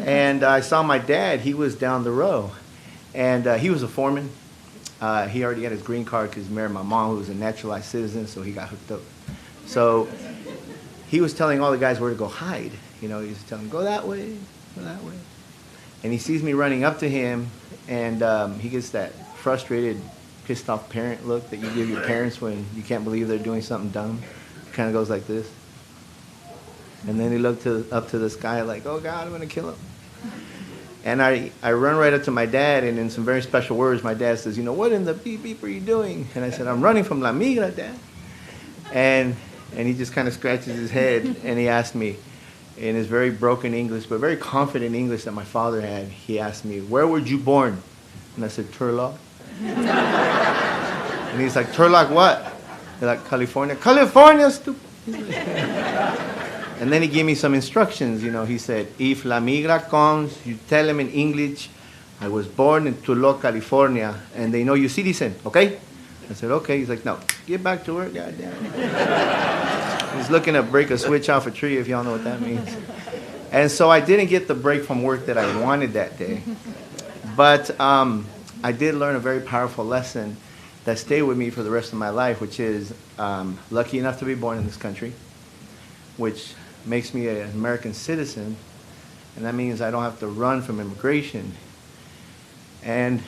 And I saw my dad, he was down the row. And he was a foreman. He already had his green card because he married my mom, who was a naturalized citizen, so he got hooked up. So he was telling all the guys where to go hide. You know, he was telling them, go that way, go that way. And he sees me running up to him, and he gets that frustrated, pissed off parent look that you give your parents when you can't believe they're doing something dumb. It kind of goes like this. And then he looked up to the sky like, oh God, I'm going to kill him. And I run right up to my dad, and in some very special words, my dad says, what in the beep beep are you doing? And I said, I'm running from La Migra, Dad. And he just kind of scratches his head, and he asked me, in his very broken English, but very confident English that my father had, he asked me, where were you born? And I said, Turlock. And he's like, Turlock what? They're like, California. California, stupid. And then he gave me some instructions. He said, if La Migra comes, you tell him in English, I was born in Turlock, California, and they know you're citizen, okay? I said, okay. He's like, no, get back to work, goddamn. He's looking to break a switch off a tree, if y'all know what that means. And so I didn't get the break from work that I wanted that day. But I did learn a very powerful lesson that stayed with me for the rest of my life, which is lucky enough to be born in this country, which makes me an American citizen, and that means I don't have to run from immigration. And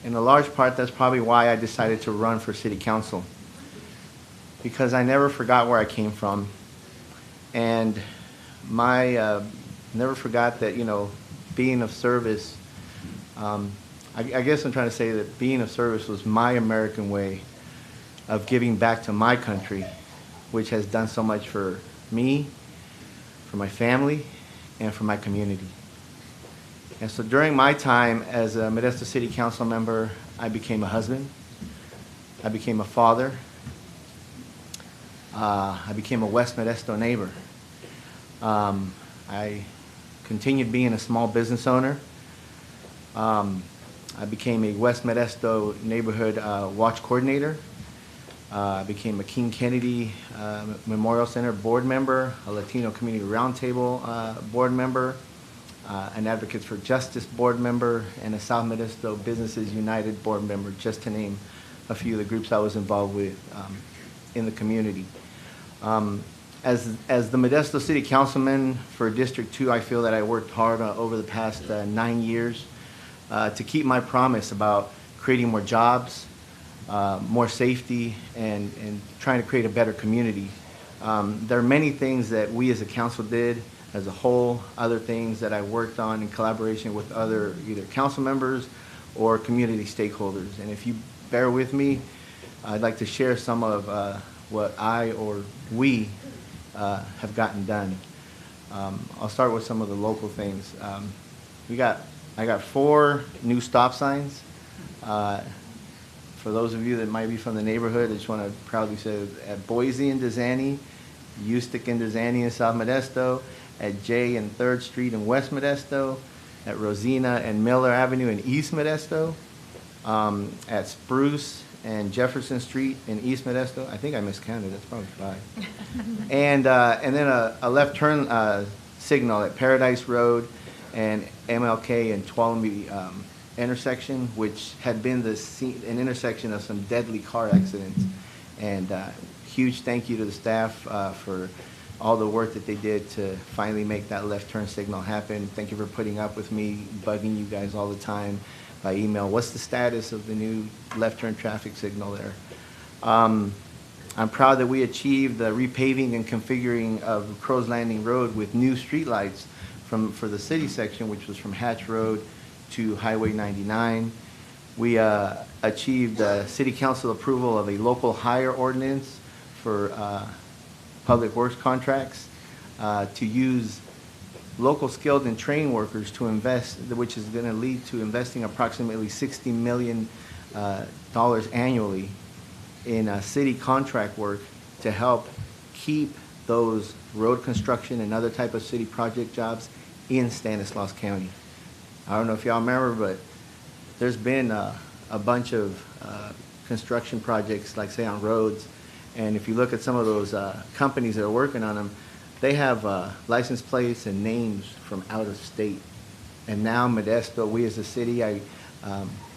in a large part, that's probably why I decided to run for city council, because I never forgot where I came from, and never forgot that, being of service, I guess I'm trying to say that being of service was my American way of giving back to my country, which has done so much for me, for my family, and for my community. And so during my time as a Modesto City Council member, I became a husband, I became a father, I became a West Modesto neighbor. I continued being a small business owner. I became a West Modesto neighborhood watch coordinator. I became a King Kennedy Memorial Center board member, a Latino Community Roundtable board member, an Advocates for Justice board member, and a South Modesto Businesses United board member, just to name a few of the groups I was involved with in the community. As the Modesto City Councilman for District 2, I feel that I worked hard over the past 9 years to keep my promise about creating more jobs, more safety, and trying to create a better community. There are many things that we as a council did as a whole, other things that I worked on in collaboration with other either council members or community stakeholders. And if you bear with me, I'd like to share some of what I or we have gotten done. I'll start with some of the local things. I got 4 new stop signs. For those of you that might be from the neighborhood, I just want to proudly say at Boise and Dezani, Eustic and Dezani in South Modesto, at J and 3rd Street in West Modesto, at Rosina and Miller Avenue in East Modesto, at Spruce and Jefferson Street in East Modesto. I think I miscounted, that's probably 5. And then a left turn signal at Paradise Road and MLK and Tuolumne intersection, which had been an intersection of some deadly car accidents. And huge thank you to the staff for all the work that they did to finally make that left turn signal happen. Thank you for putting up with me bugging you guys all the time by email. What's the status of the new left turn traffic signal there? I'm proud that we achieved the repaving and configuring of Crow's Landing Road with new streetlights for the city section, which was from Hatch Road to Highway 99. We achieved City Council approval of a local hire ordinance for public works contracts to use local skilled and trained workers to invest, which is going to lead to investing approximately $60 million annually in city contract work to help keep those road construction and other type of city project jobs in Stanislaus County. I don't know if y'all remember, but there's been a bunch of construction projects, like say on roads, and if you look at some of those companies that are working on them, they have license plates and names from out of state. And now Modesto, we as a city, I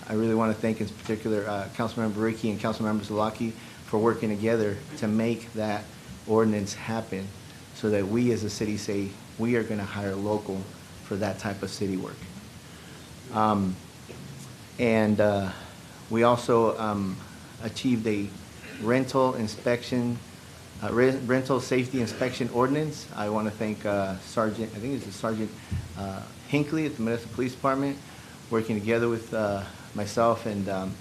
really want to thank in particular Councilmember Ricky and Councilmember Zalaki for working together to make that ordinance happen so that we as a city say we are going to hire local for that type of city work. We also achieved a rental safety inspection ordinance. I want to thank Sergeant, I think it's Sergeant Hinckley at the Modesto Police Department, working together with myself and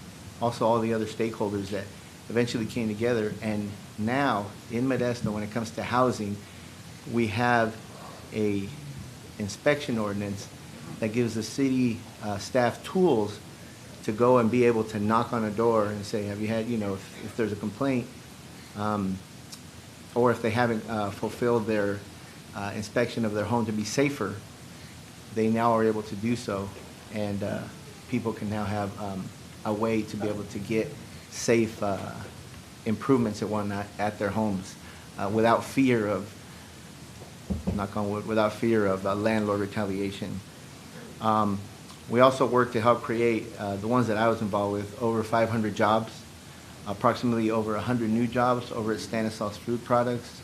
also all the other stakeholders that eventually came together. And now in Modesto, when it comes to housing, we have a inspection ordinance that gives the city staff tools to go and be able to knock on a door and say, have you had, if there's a complaint, or if they haven't fulfilled their inspection of their home to be safer, they now are able to do so, and people can now have a way to be able to get safe improvements and whatnot at their homes without fear of, knock on wood, without fear of landlord retaliation. We also work to help create, the ones that I was involved with, over 500 jobs, approximately over 100 new jobs over at Stanislaus Food Products.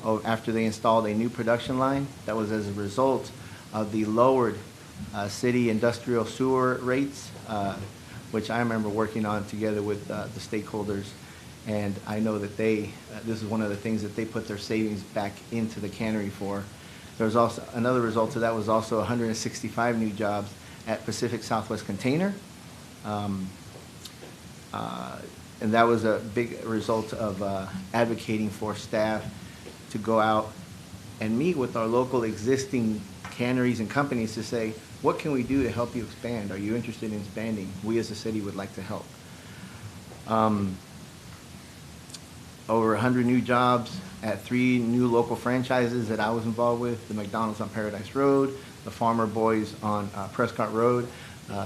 After they installed a new production line, that was as a result of the lowered city industrial sewer rates, which I remember working on together with the stakeholders. And I know that this is one of the things that they put their savings back into the cannery for. There was also another result of that was also 165 new jobs at Pacific Southwest Container. And that was a big result of advocating for staff to go out and meet with our local existing canneries and companies to say, what can we do to help you expand? Are you interested in expanding? We as a city would like to help. Over 100 new jobs at 3 new local franchises that I was involved with, the McDonald's on Paradise Road, the Farmer Boys on Prescott Road.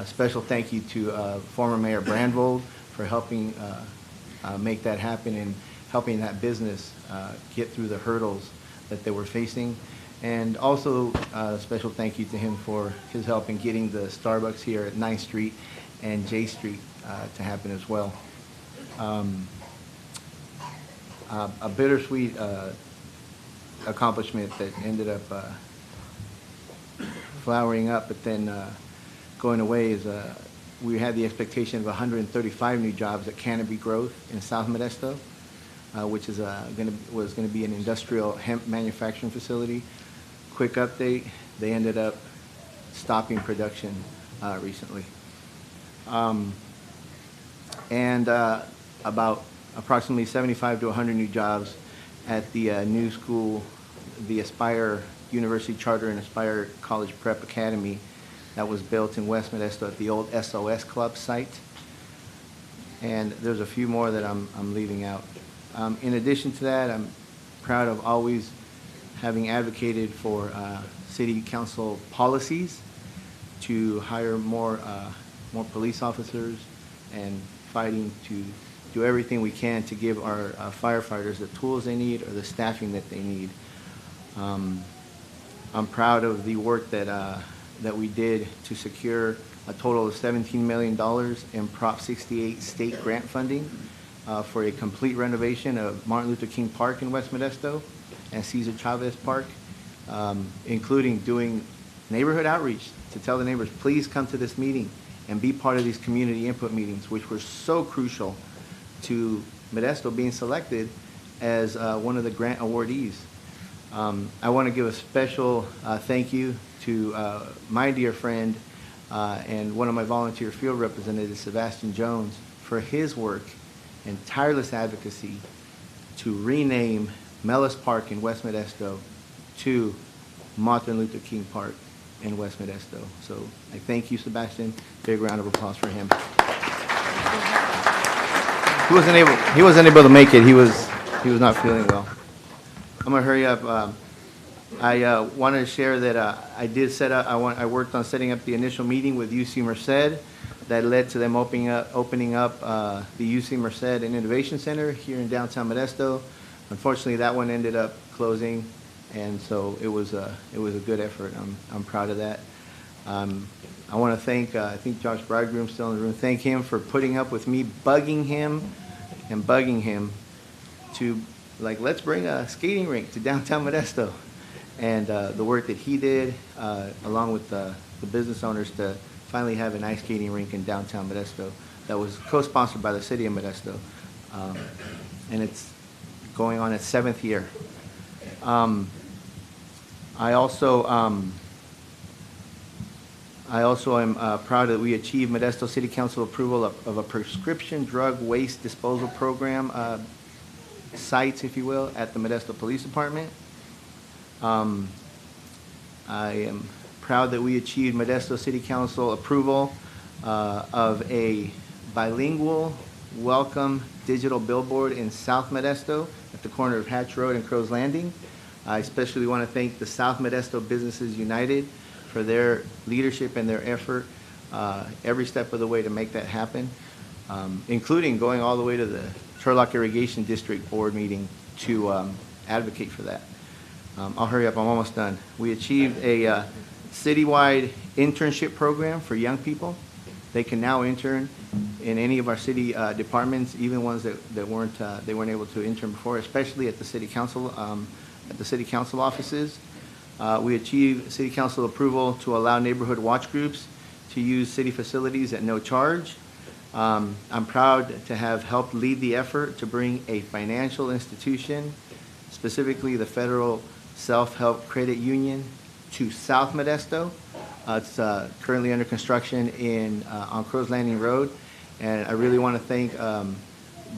Special thank you to former Mayor Brandvold for helping make that happen and helping that business get through the hurdles that they were facing. And also a special thank you to him for his help in getting the Starbucks here at 9th Street and J Street to happen as well. A bittersweet accomplishment that ended up flowering up, but then going away is we had the expectation of 135 new jobs at Canopy Growth in South Modesto, which is was going to be an industrial hemp manufacturing facility. Quick update, they ended up stopping production recently. And about approximately 75 to 100 new jobs at the new school, the Aspire University Charter and Aspire College Prep Academy that was built in West Modesto at the old SOS Club site. And there's a few more that I'm leaving out. In addition to that, I'm proud of always having advocated for city council policies to hire more police officers and fighting to do everything we can to give our firefighters the tools they need or the staffing that they need. I'm proud of the work that we did to secure a total of $17 million in Prop 68 state grant funding for a complete renovation of Martin Luther King Park in West Modesto and Cesar Chavez Park, including doing neighborhood outreach to tell the neighbors, please come to this meeting and be part of these community input meetings, which were so crucial to Modesto being selected as one of the grant awardees. I want to give a special thank you to my dear friend and one of my volunteer field representatives, Sebastian Jones, for his work and tireless advocacy to rename Mellis Park in West Modesto to Martin Luther King Park in West Modesto. So I thank you, Sebastian. Big round of applause for him. He wasn't able to make it. He was not feeling well. I'm gonna hurry up. I wanted to share that I did set up. I worked on setting up the initial meeting with UC Merced that led to them opening up the UC Merced and Innovation Center here in downtown Modesto. Unfortunately, that one ended up closing, and so it was a good effort. I'm proud of that. I want to thank I think Josh Bridegroom's still in the room. Thank him for putting up with me bugging him to let's bring a skating rink to downtown Modesto, and the work that he did along with the business owners to finally have an ice skating rink in downtown Modesto that was co-sponsored by the City of Modesto, and it's going on its 7th year. I also I also am proud that we achieved Modesto City Council approval of a prescription drug waste disposal program sites, if you will, at the Modesto Police Department. I am proud that we achieved Modesto City Council approval of a bilingual welcome digital billboard in South Modesto at the corner of Hatch Road and Crow's Landing. I especially want to thank the South Modesto Businesses United for their leadership and their effort every step of the way to make that happen, including going all the way to the Turlock Irrigation District Board meeting to advocate for that. I'll hurry up, I'm almost done. We achieved a citywide internship program for young people. They can now intern in any of our city departments, even ones that weren't able to intern before, especially at the city council offices. We achieved city council approval to allow neighborhood watch groups to use city facilities at no charge. I'm proud to have helped lead the effort to bring a financial institution, specifically the Federal Self-Help Credit Union, to South Modesto. It's currently under construction on Crow's Landing Road, and I really want to thank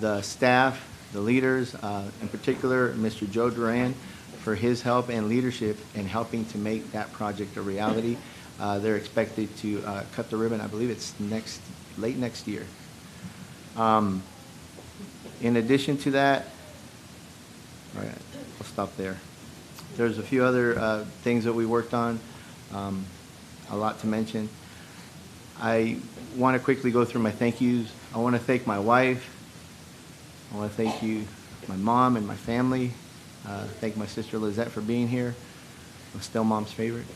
the staff, the leaders, in particular Mr. Joe Duran, for his help and leadership in helping to make that project a reality. They're expected to cut the ribbon, I believe it's late next year. In addition to that, all right, I'll stop there. There's a few other things that we worked on, a lot to mention. I want to quickly go through my thank yous. I want to thank my wife. I want to thank you, my mom and my family. Thank my sister Lizette for being here. I'm still mom's favorite.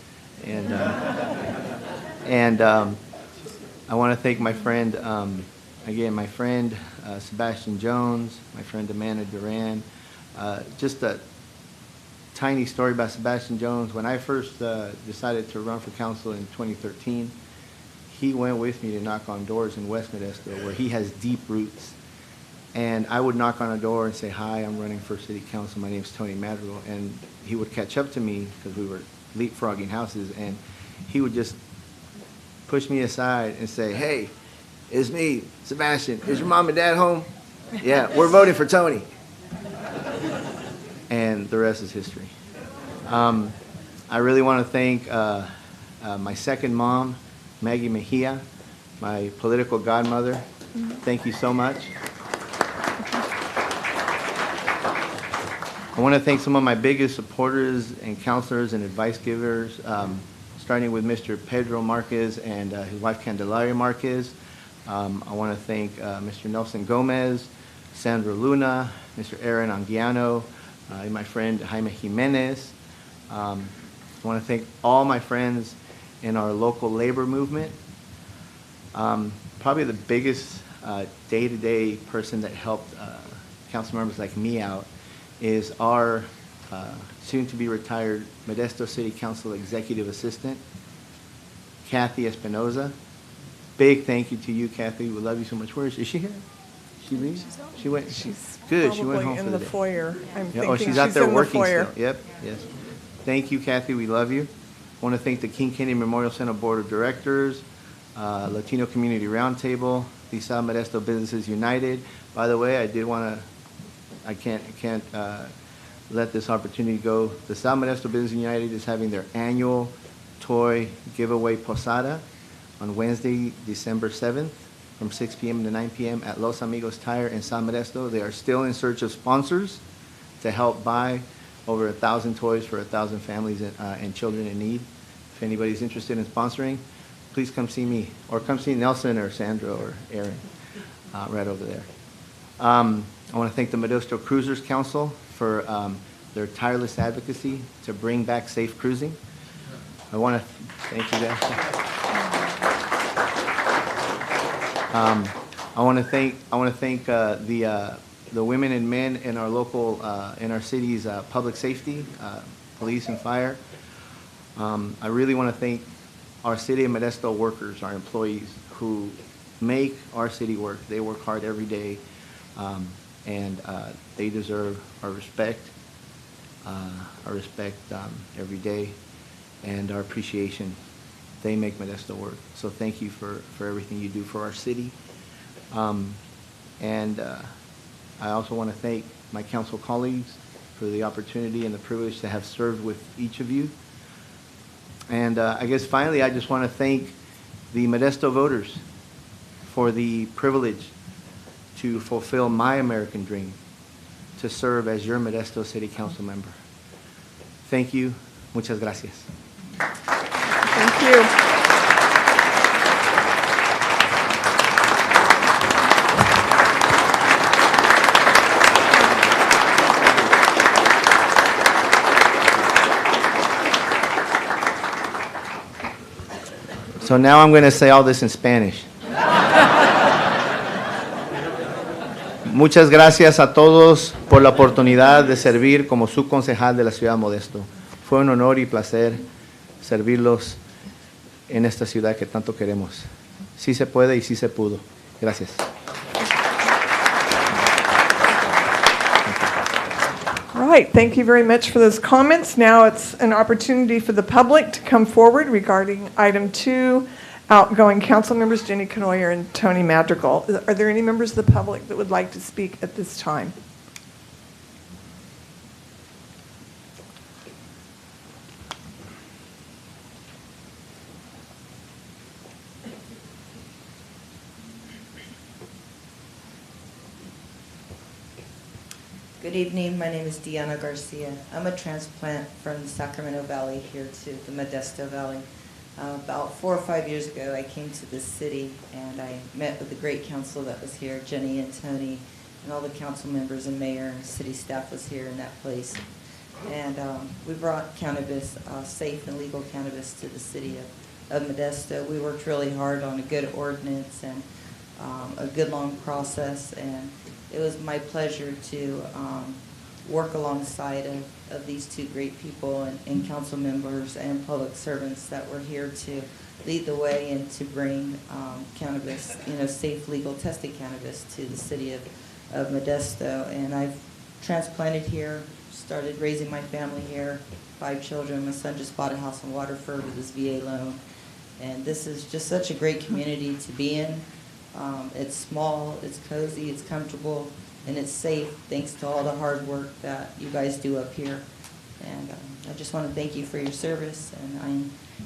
And I want to thank my friend, again, my friend Sebastian Jones, my friend Amanda Duran. Just a tiny story about Sebastian Jones. When I first decided to run for council in 2013, he went with me to knock on doors in West Modesto, where he has deep roots. And I would knock on a door and say, "Hi, I'm running for city council. My name's Tony Madrigal." And he would catch up to me because we were leapfrogging houses, and he would just push me aside and say, "Hey, it's me, Sebastian. Is your mom and dad home?" "Yeah, we're voting for Tony." And the rest is history. I really want to thank my second mom, Maggie Mejia, my political godmother. Thank you so much. I want to thank some of my biggest supporters and counselors and advice givers, starting with Mr. Pedro Marquez and his wife Candelaria Marquez. I want to thank Mr. Nelson Gomez, Sandra Luna, Mr. Aaron Anguiano, and my friend Jaime Jimenez. I want to thank all my friends in our local labor movement. Probably the biggest day-to-day person that helped council members like me out is our soon-to-be retired Modesto City Council Executive Assistant, Kathy Espinoza. Big thank you to you, Kathy. We love you so much. Where is she? Is she here? She leaves? She went. She's good. She went home in for the the day. foyer. I'm Yeah, thinking she's out there in the working foyer. still. Yep. Yes. Thank you, Kathy. We love you. I want to thank the King Kennedy Memorial Center Board of Directors, Latino Community Roundtable, the South Modesto Businesses United. By the way, I can't let this opportunity go. The South Modesto Business United is having their annual toy giveaway posada on Wednesday, December 7th from 6 p.m. to 9 p.m. at Los Amigos Tire in San Modesto. They are still in search of sponsors to help buy over 1,000 toys for 1,000 families and children in need. If anybody's interested in sponsoring, please come see me, or come see Nelson or Sandra or Aaron right over there. I want to thank the Modesto Cruisers Council for their tireless advocacy to bring back safe cruising. I want to thank you guys. I want to thank the women and men in our local in our city's public safety, police and fire. I really want to thank our City of Modesto workers, our employees who make our city work. They work hard every day. And they deserve our respect every day, and our appreciation they make Modesto work. So thank you for everything you do for our city. And I also want to thank my council colleagues for the opportunity and the privilege to have served with each of you. And I guess finally, I just want to thank the Modesto voters for the privilege to fulfill my American dream, to serve as your Modesto City Council member. Thank you. Muchas gracias. Thank you. So now I'm going to say all this in Spanish. Muchas gracias a todos por la oportunidad de servir como subconcejal de la ciudad de Modesto. Fue un honor y placer servirlos en esta ciudad que tanto queremos. Sí se puede y sí se pudo. Gracias. All right, thank you very much for those comments. Now it's an opportunity for the public to come forward regarding item 2, outgoing council members Jenny Canoyer and Tony Madrigal. Are there any members of the public that would like to speak at this time? Good evening, my name is Deanna Garcia. I'm a transplant from the Sacramento Valley here to the Modesto Valley. About 4 or 5 years ago, I came to this city and I met with the great council that was here, Jenny and Tony, and all the council members and mayor and city staff was here in that place. And we brought cannabis, safe and legal cannabis, to the city of Modesto. We worked really hard on a good ordinance and a good long process, and it was my pleasure to work alongside of these two great people and council members and public servants that were here to lead the way and to bring cannabis, safe, legal, tested cannabis to the city of Modesto. And I've transplanted here, started raising my family here, 5 children. My son just bought a house in Waterford with his VA loan. And this is just such a great community to be in. It's small, it's cozy, it's comfortable, and it's safe thanks to all the hard work that you guys do up here. And I just want to thank you for your service, and I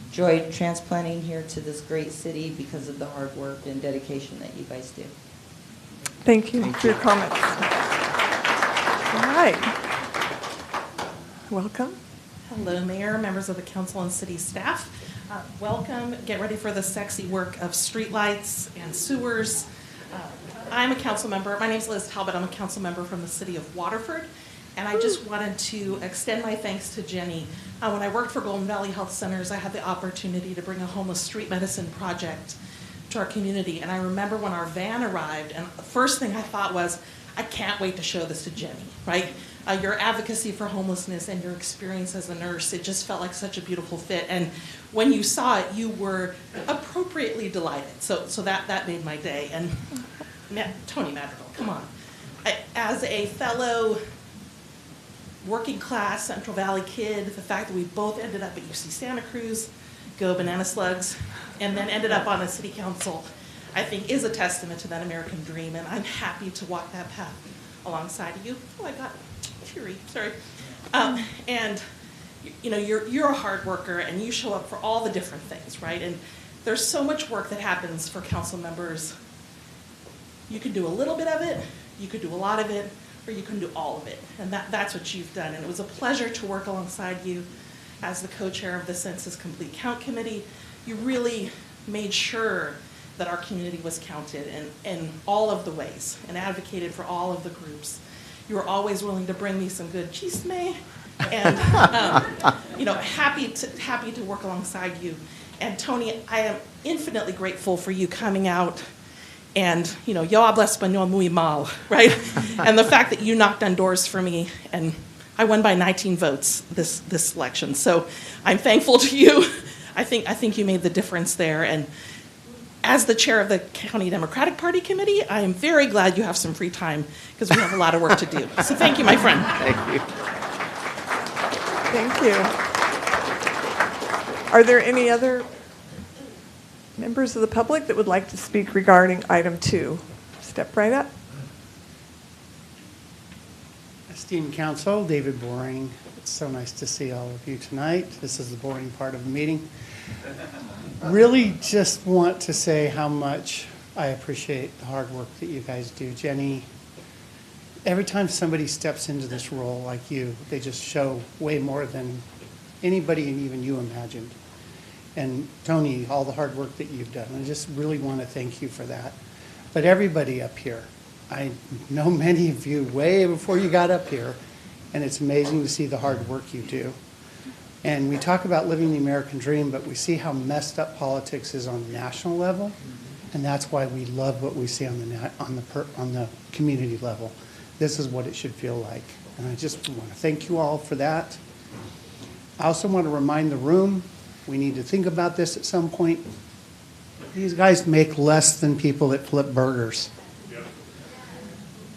enjoyed transplanting here to this great city because of the hard work and dedication that you guys do. Thank you for your comments. All right. Welcome. Hello, Mayor, members of the council and city staff. Welcome. Get ready for the sexy work of streetlights and sewers. I'm a council member. My name is Liz Talbot. I'm a council member from the city of Waterford. And I just wanted to extend my thanks to Jenny. When I worked for Golden Valley Health Centers, I had the opportunity to bring a homeless street medicine project to our community. And I remember when our van arrived, and the first thing I thought was, I can't wait to show this to Jenny, right? Your advocacy for homelessness and your experience as a nurse, it just felt like such a beautiful fit. And when you saw it, you were appropriately delighted. So that made my day. And Tony Madrigal, come on. As a fellow working class Central Valley kid, the fact that we both ended up at UC Santa Cruz, go Banana Slugs, and then ended up on a city council, I think is a testament to that American dream. And I'm happy to walk that path alongside of you. Oh, I got teary, sorry. And you're a hard worker and you show up for all the different things, right? And there's so much work that happens for council members. You can do a little bit of it, you could do a lot of it, or you can do all of it. And that's what you've done. And it was a pleasure to work alongside you as the co-chair of the Census Complete Count Committee. You really made sure that our community was counted in all of the ways and advocated for all of the groups. You were always willing to bring me some good chisme, and happy to work alongside you. And Tony, I am infinitely grateful for you coming out and, yo hablo español muy mal, right? And the fact that you knocked on doors for me, and I won by 19 votes this election. So I'm thankful to you. I think you made the difference there. And as the chair of the County Democratic Party Committee, I am very glad you have some free time because we have a lot of work to do. So thank you, my friend. Thank you. Thank you. Are there any other Members of the public that would like to speak regarding item 2, step right up. Esteemed council, David Boring. It's so nice to see all of you tonight. This is the boring part of the meeting. Really just want to say how much I appreciate the hard work that you guys do. Jenny, every time somebody steps into this role like you, they just show way more than anybody and even you imagined. And Tony, all the hard work that you've done. I just really want to thank you for that. But everybody up here, I know many of you way before you got up here, and it's amazing to see the hard work you do. And we talk about living the American dream, but we see how messed up politics is on the national level, and that's why we love what we see on the community level. This is what it should feel like, and I just want to thank you all for that. I also want to remind the room, we need to think about this at some point. These guys make less than people that flip burgers.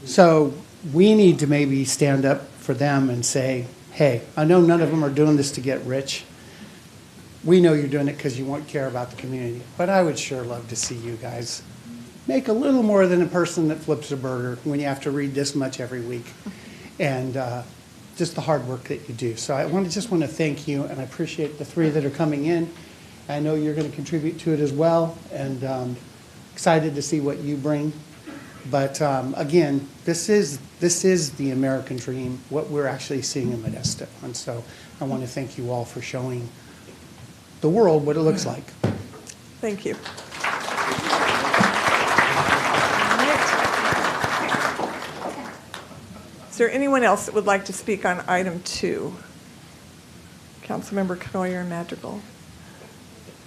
So we need to maybe stand up for them and say, hey, I know none of them are doing this to get rich. We know you're doing it because you care about the community. But I would sure love to see you guys make a little more than a person that flips a burger when you have to read this much every week. And just the hard work that you do. So I just want to thank you, and I appreciate the 3 that are coming in. I know you're going to contribute to it as well, and excited to see what you bring. But again, this is the American dream, what we're actually seeing in Modesto. And so I want to thank you all for showing the world what it looks like. Thank you. Is there anyone else that would like to speak on item 2? Councilmember Knoyer and Madrigal.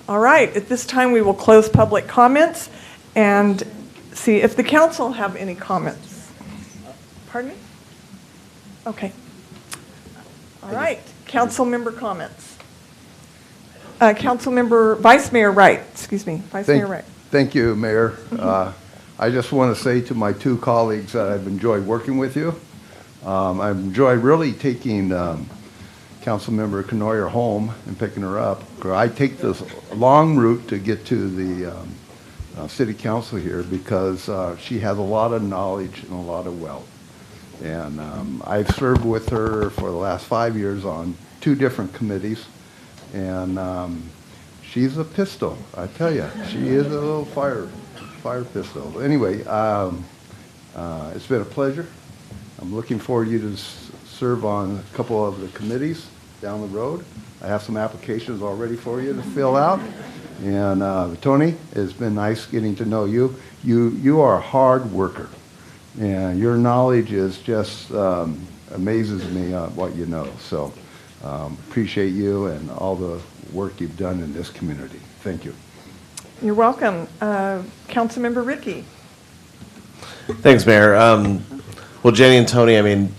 All right, at this time we will close public comments and see if the council have any comments. Pardon me? Okay. All right, council member comments. Vice Mayor Wright, excuse me, Mayor Wright. Thank you, Mayor. I just want to say to my 2 colleagues that I've enjoyed working with you. I've enjoyed really taking Councilmember Knoyer home and picking her up. I take this long route to get to the city council here because she has a lot of knowledge and a lot of wealth. And I've served with her for the last 5 years on 2 different committees. And she's a pistol, I tell you. She is a little fire pistol. Anyway, it's been a pleasure. I'm looking forward to you to serve on a couple of the committees down the road. I have some applications already for you to fill out. And Tony, it's been nice getting to know you. You are a hard worker, and your knowledge is just amazes me what you know. So appreciate you and all the work you've done in this community. Thank you. You're welcome. Councilmember Ricky. Thanks, Mayor. Well, Jenny and Tony, I mean,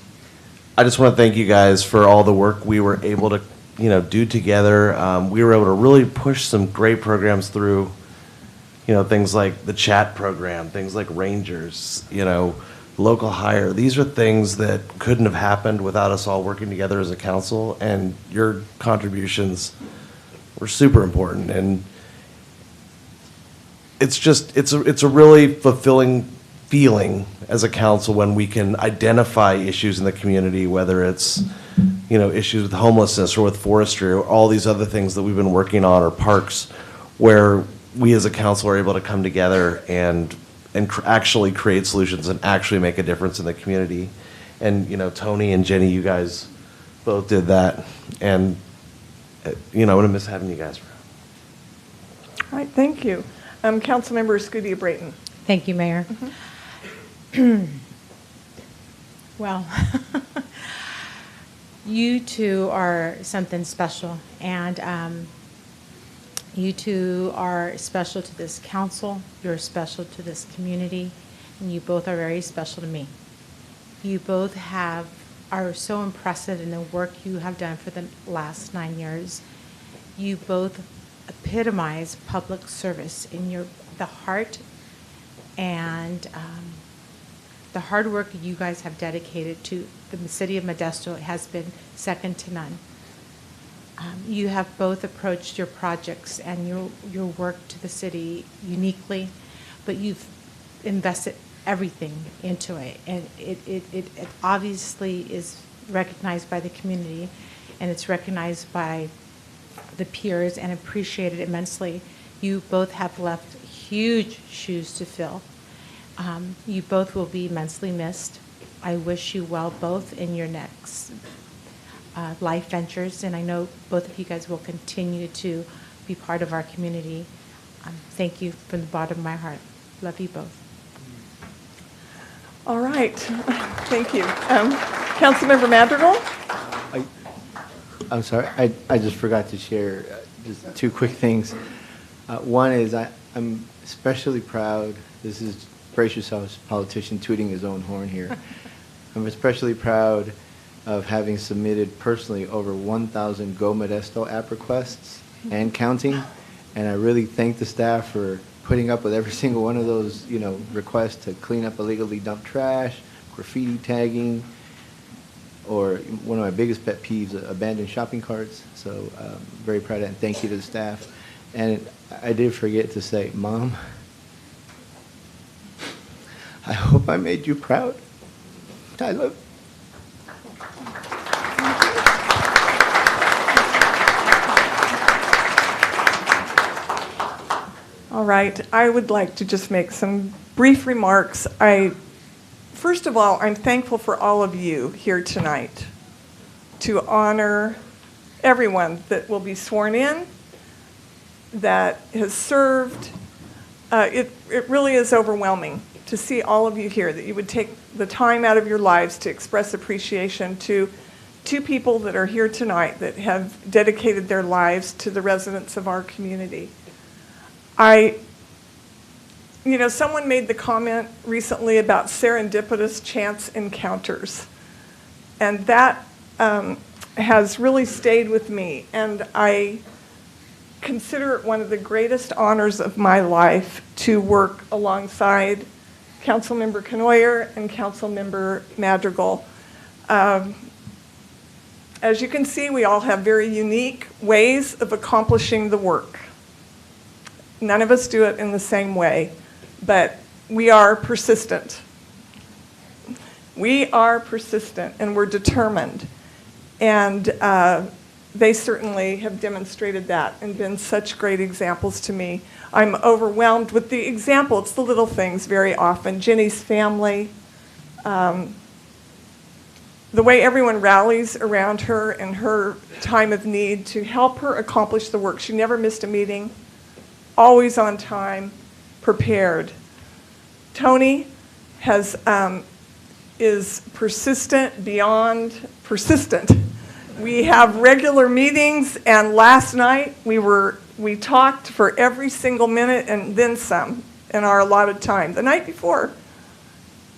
I just want to thank you guys for all the work we were able to, do together. We were able to really push some great programs through, things like the chat program, things like Rangers, local hire. These are things that couldn't have happened without us all working together as a council, and your contributions were super important. And it's a really fulfilling feeling as a council when we can identify issues in the community, whether it's issues with homelessness or with forestry or all these other things that we've been working on, or parks, where we as a council are able to come together and actually create solutions and actually make a difference in the community. And Tony and Jenny, you guys both did that, and I'm gonna miss having you guys around. All right, thank you. Councilmember Scudia Brayton. Thank you, Mayor. Well, you two are something special, and you two are special to this council, you're special to this community, and you both are very special to me. You both are so impressive in the work you have done for the last 9 years. You both epitomize public service in the heart and the hard work you guys have dedicated to the city of Modesto has been second to none. You have both approached your projects and your work to the city uniquely, but you've invested everything into it. And it obviously is recognized by the community, and it's recognized by the peers and appreciated immensely. You both have left huge shoes to fill. You both will be immensely missed. I wish you well both in your next life ventures, and I know both of you guys will continue to be part of our community. Thank you from the bottom of my heart. Love you both. All right. Thank you. Councilmember Madrigal? I'm sorry, I just forgot to share just two quick things. One is I'm especially proud, this is, brace yourselves, politician tooting his own horn here. I'm especially proud of having submitted personally over 1,000 Go Modesto app requests and counting. And I really thank the staff for putting up with every single one of those, requests to clean up illegally dumped trash, graffiti tagging, or one of my biggest pet peeves, abandoned shopping carts. So very proud of that, and thank you to the staff. And I did forget to say, Mom, I hope I made you proud. I love you. All right. I would like to just make some brief remarks. First of all, I'm thankful for all of you here tonight to honor everyone that will be sworn in, that has served. It really is overwhelming to see all of you here, that you would take the time out of your lives to express appreciation to two people that are here tonight that have dedicated their lives to the residents of our community. Someone made the comment recently about serendipitous chance encounters, and that has really stayed with me, and I consider it one of the greatest honors of my life to work alongside Councilmember Conoyer and Councilmember Madrigal. As you can see, we all have very unique ways of accomplishing the work. None of us do it in the same way, but we are persistent. We are persistent, and we're determined. And they certainly have demonstrated that and been such great examples to me. I'm overwhelmed with the example. It's the little things very often. Jenny's family, the way everyone rallies around her in her time of need to help her accomplish the work. She never missed a meeting, always on time, prepared. Tony is persistent beyond persistent. We have regular meetings, and last night we talked for every single minute and then some in our allotted time. The night before,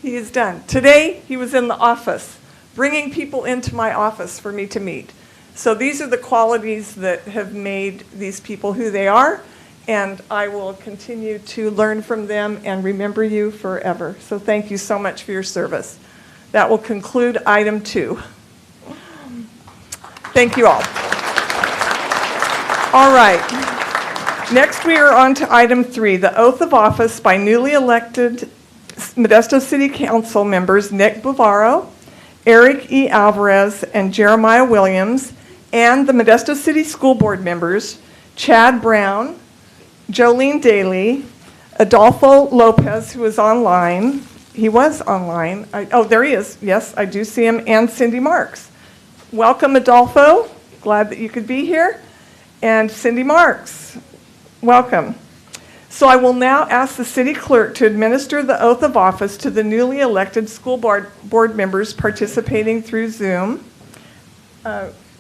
he is done. Today, he was in the office, bringing people into my office for me to meet. So these are the qualities that have made these people who they are, and I will continue to learn from them and remember you forever. So thank you so much for your service. That will conclude item 2. Thank you all. All right. Next, we are on to item 3, the oath of office by newly elected Modesto City Council members Nick Bavaro, Eric E. Alvarez, and Jeremiah Williams, and the Modesto City School Board members Chad Brown, Jolene Daly, Adolfo Lopez, who is online. He was online. There he is. Yes, I do see him, and Cindy Marks. Welcome, Adolfo. Glad that you could be here. And Cindy Marks, welcome. So I will now ask the city clerk to administer the oath of office to the newly elected school board members participating through Zoom.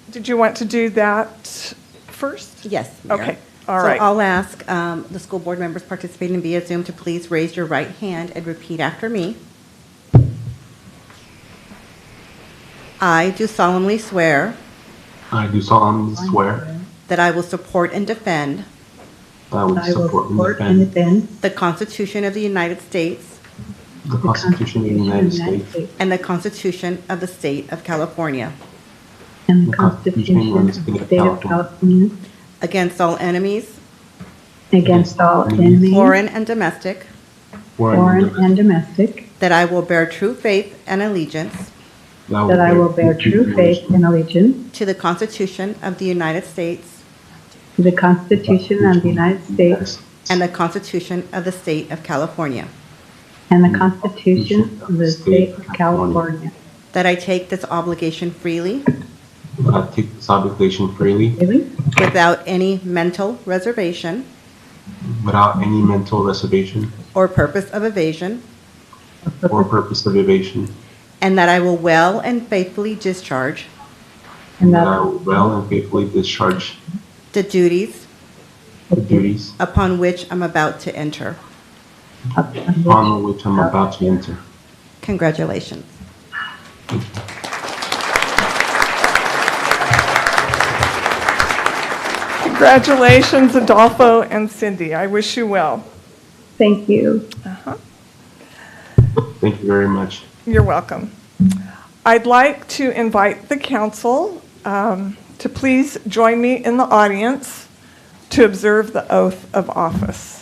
Did you want to do that first? Yes, Mayor. Okay. All right. So I'll ask the school board members participating via Zoom to please raise your right hand and repeat after me. I do solemnly swear. I do solemnly swear. That I will support and defend. That I will support and defend. The Constitution of the United States. The Constitution of the United States. And the Constitution of the State of California. and the Constitution of the State of California against all enemies, against all enemies, foreign and domestic, foreign and domestic, that I will bear true faith and allegiance that I will bear true faith and allegiance to the Constitution of the United States to the Constitution of the United States and the Constitution of the State of California, and the Constitution of the State of California, that I take this obligation freely that I take this obligation freely without any mental reservation without any mental reservation or purpose of evasion, or purpose of evasion, and that I will well and faithfully discharge and that I will well and faithfully discharge the duties the duties upon which I'm about to enter. upon which I'm about to enter. Congratulations. Congratulations, Adolfo and Cindy. I wish you well. Thank you. Uh-huh. Thank you very much. You're welcome. I'd like to invite the council to please join me in the audience to observe the oath of office.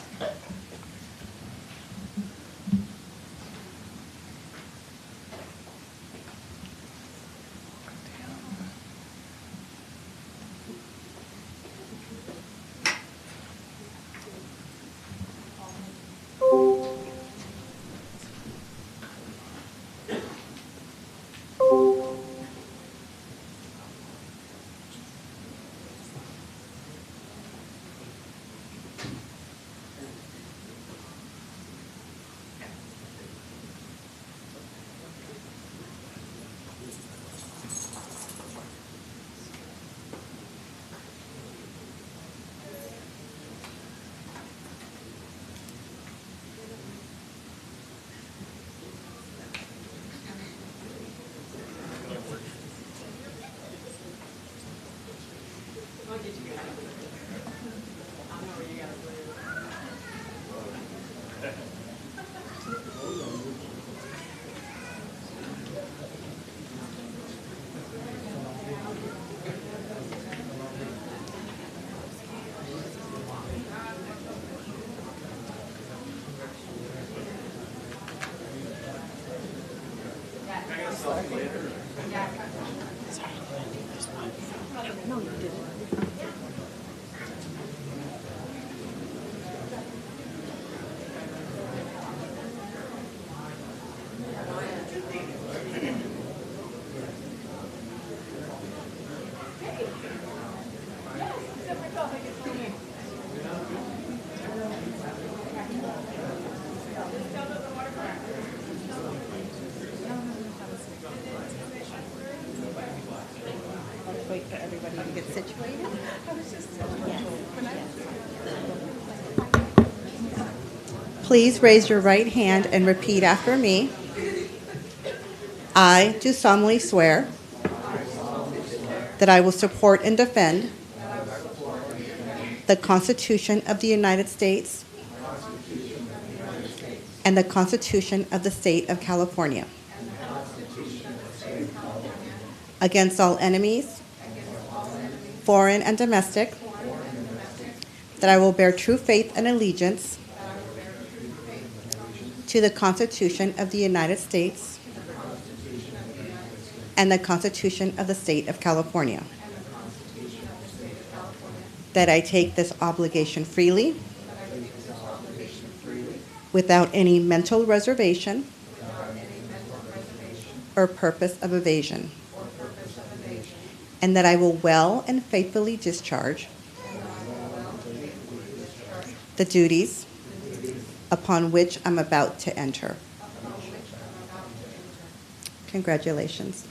Wait for everybody to get situated. Please raise your right hand and repeat after me. I do solemnly swear that I will support and defend the Constitution of the United States and the Constitution of the State of California against all enemies, foreign and domestic, that I will bear true faith and allegiance to the Constitution of the United States and the Constitution of the State of California, that I take this obligation freely without any mental reservation or purpose of evasion, and that I will well and faithfully discharge the duties upon which I'm about to enter. Congratulations.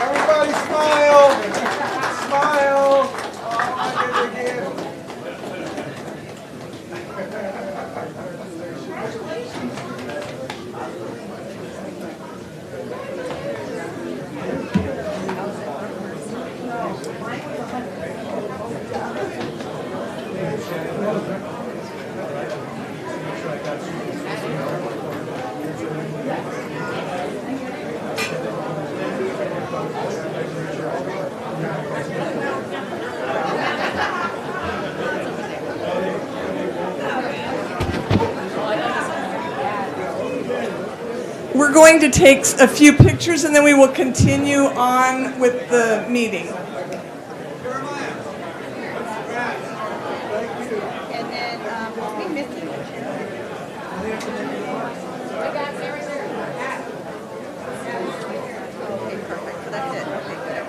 Everybody smile. Smile. We're going to take a few pictures and then we will continue on with the meeting. And then, we missing the Okay, perfect. So that's it. Okay, good.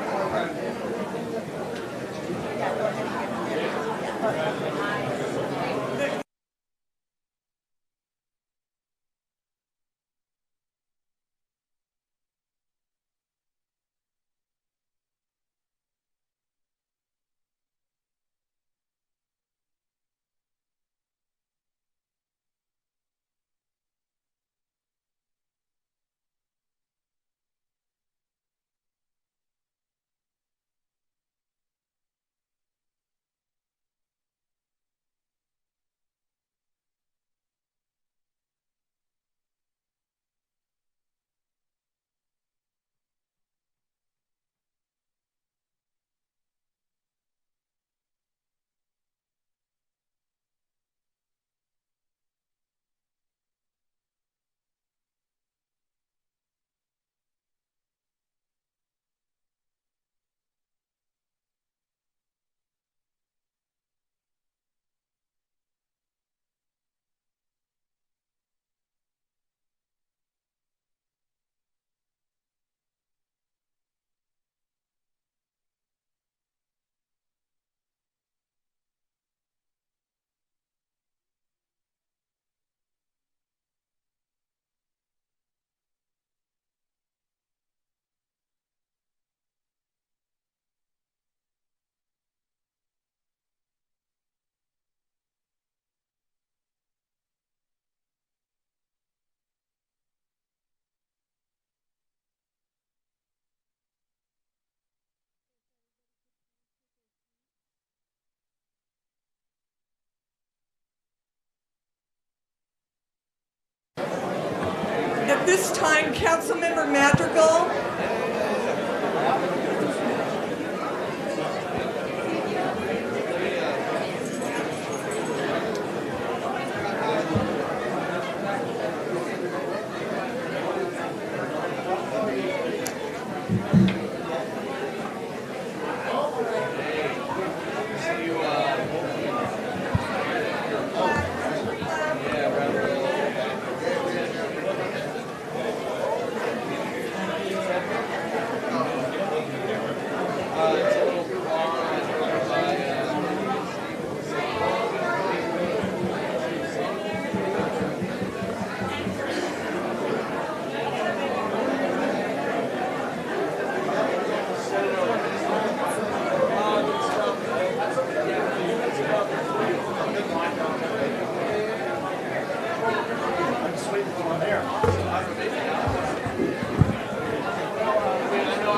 At this time, Councilmember Madrigal.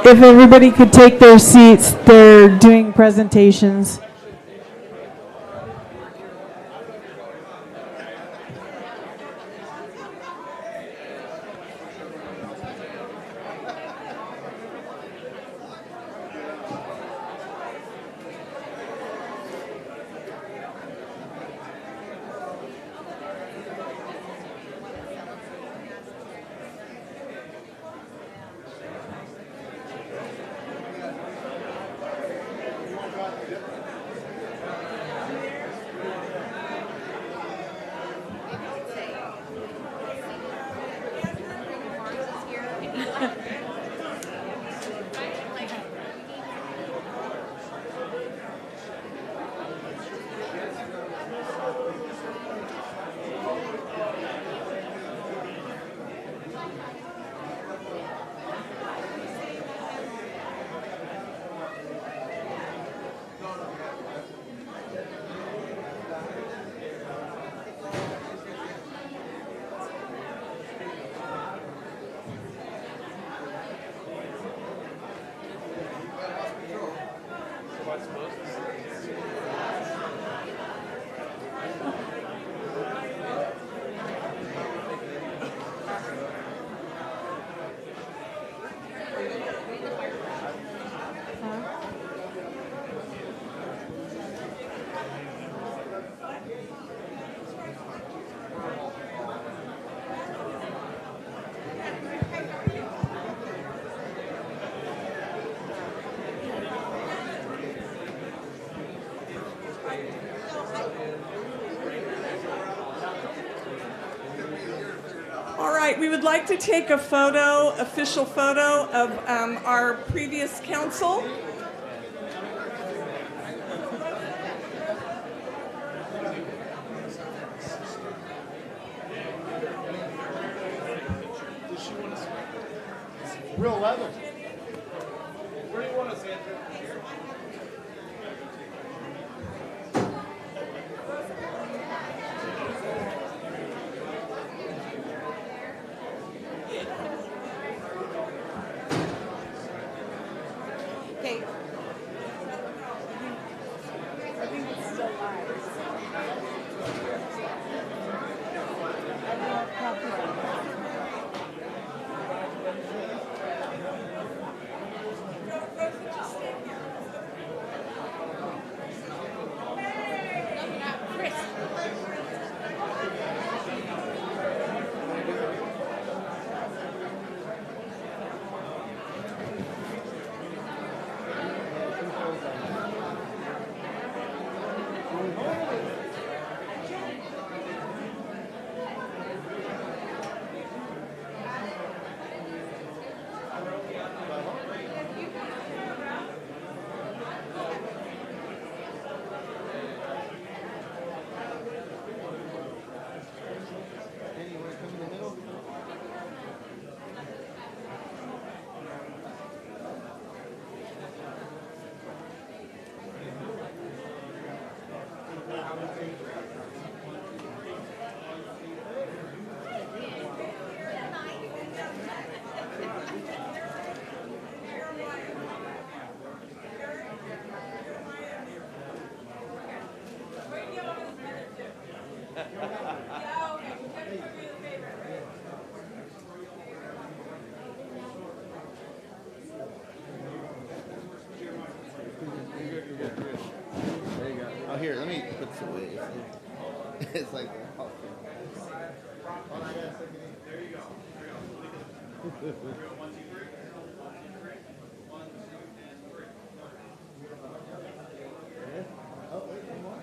If everybody could take their seats, they're doing presentations. right, we would like to take a photo, official photo of our previous council. Real leather. Where do you want us, Andrew? Okay. I think it's still live. Oh, here, let me put some away. It's like, oh, There you go. There you go. 1, 2, 3. 1, 2, 3. 1, 2, and 3. oh, wait, one more.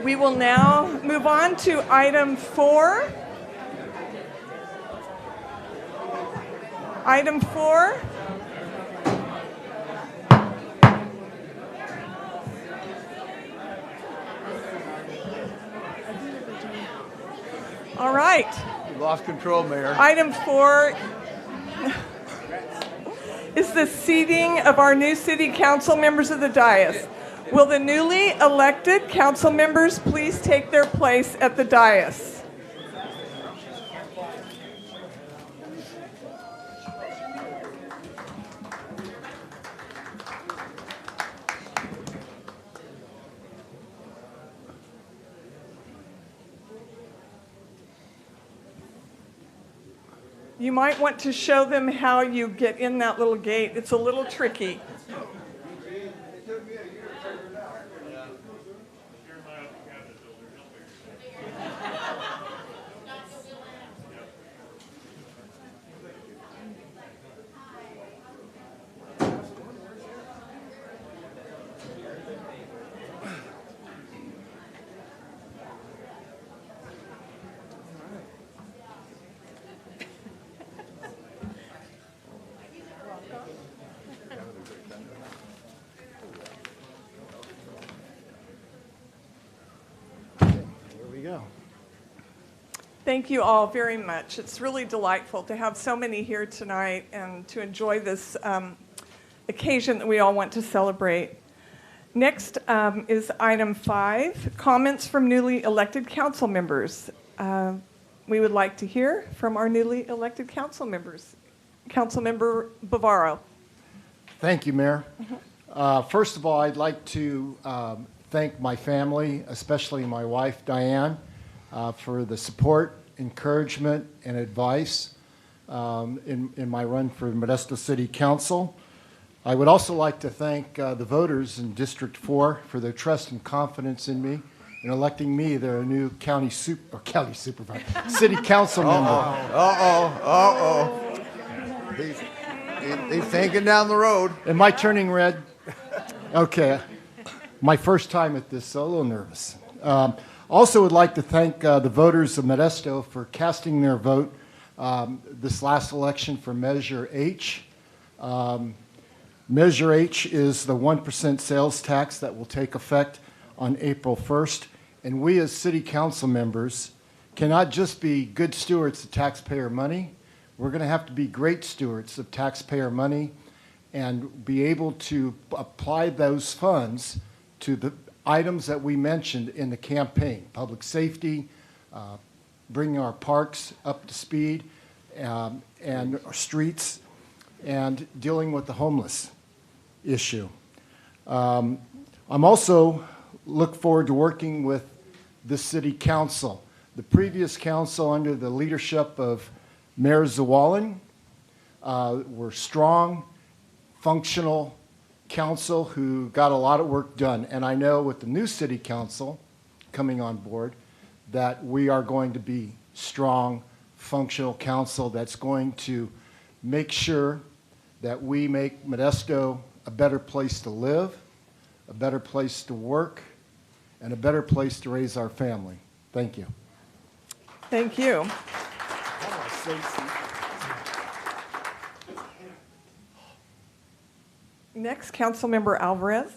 We will now move on to item 4. Item 4. All right. You lost control, Mayor. Item 4 is the seating of our new city council members of the dais. Will the newly elected council members please take their place at the dais? You might want to show them how you get in that little gate. It's a little tricky. Thank you all very much. It's really delightful to have so many here tonight and to enjoy this occasion that we all want to celebrate. Next is item 5, comments from newly elected council members. We would like to hear from our newly elected council members. Councilmember Bavaro. Thank you, Mayor. First of all, I'd like to thank my family, especially my wife, Diane, for the support, encouragement, and advice in my run for Modesto City Council. I would also like to thank the voters in District 4 for their trust and confidence in me in electing me their new county supervisor, city council member. He's thinking down the road. Am I turning red? Okay. My first time at this, so a little nervous. Also would like to thank the voters of Modesto for casting their vote this last election for Measure H. Measure H is the 1% sales tax that will take effect on April 1st. And we as city council members cannot just be good stewards of taxpayer money. We're going to have to be great stewards of taxpayer money and be able to apply those funds to the items that we mentioned in the campaign: public safety, bringing our parks up to speed, and our streets, and dealing with the homeless issue. I'm also look forward to working with the city council. The previous council, under the leadership of Mayor Zawalin, were strong, functional council who got a lot of work done. And I know with the new city council coming on board that we are going to be strong, functional council that's going to make sure that we make Modesto a better place to live, a better place to work, and a better place to raise our family. Thank you. Thank you. Next, Councilmember Alvarez.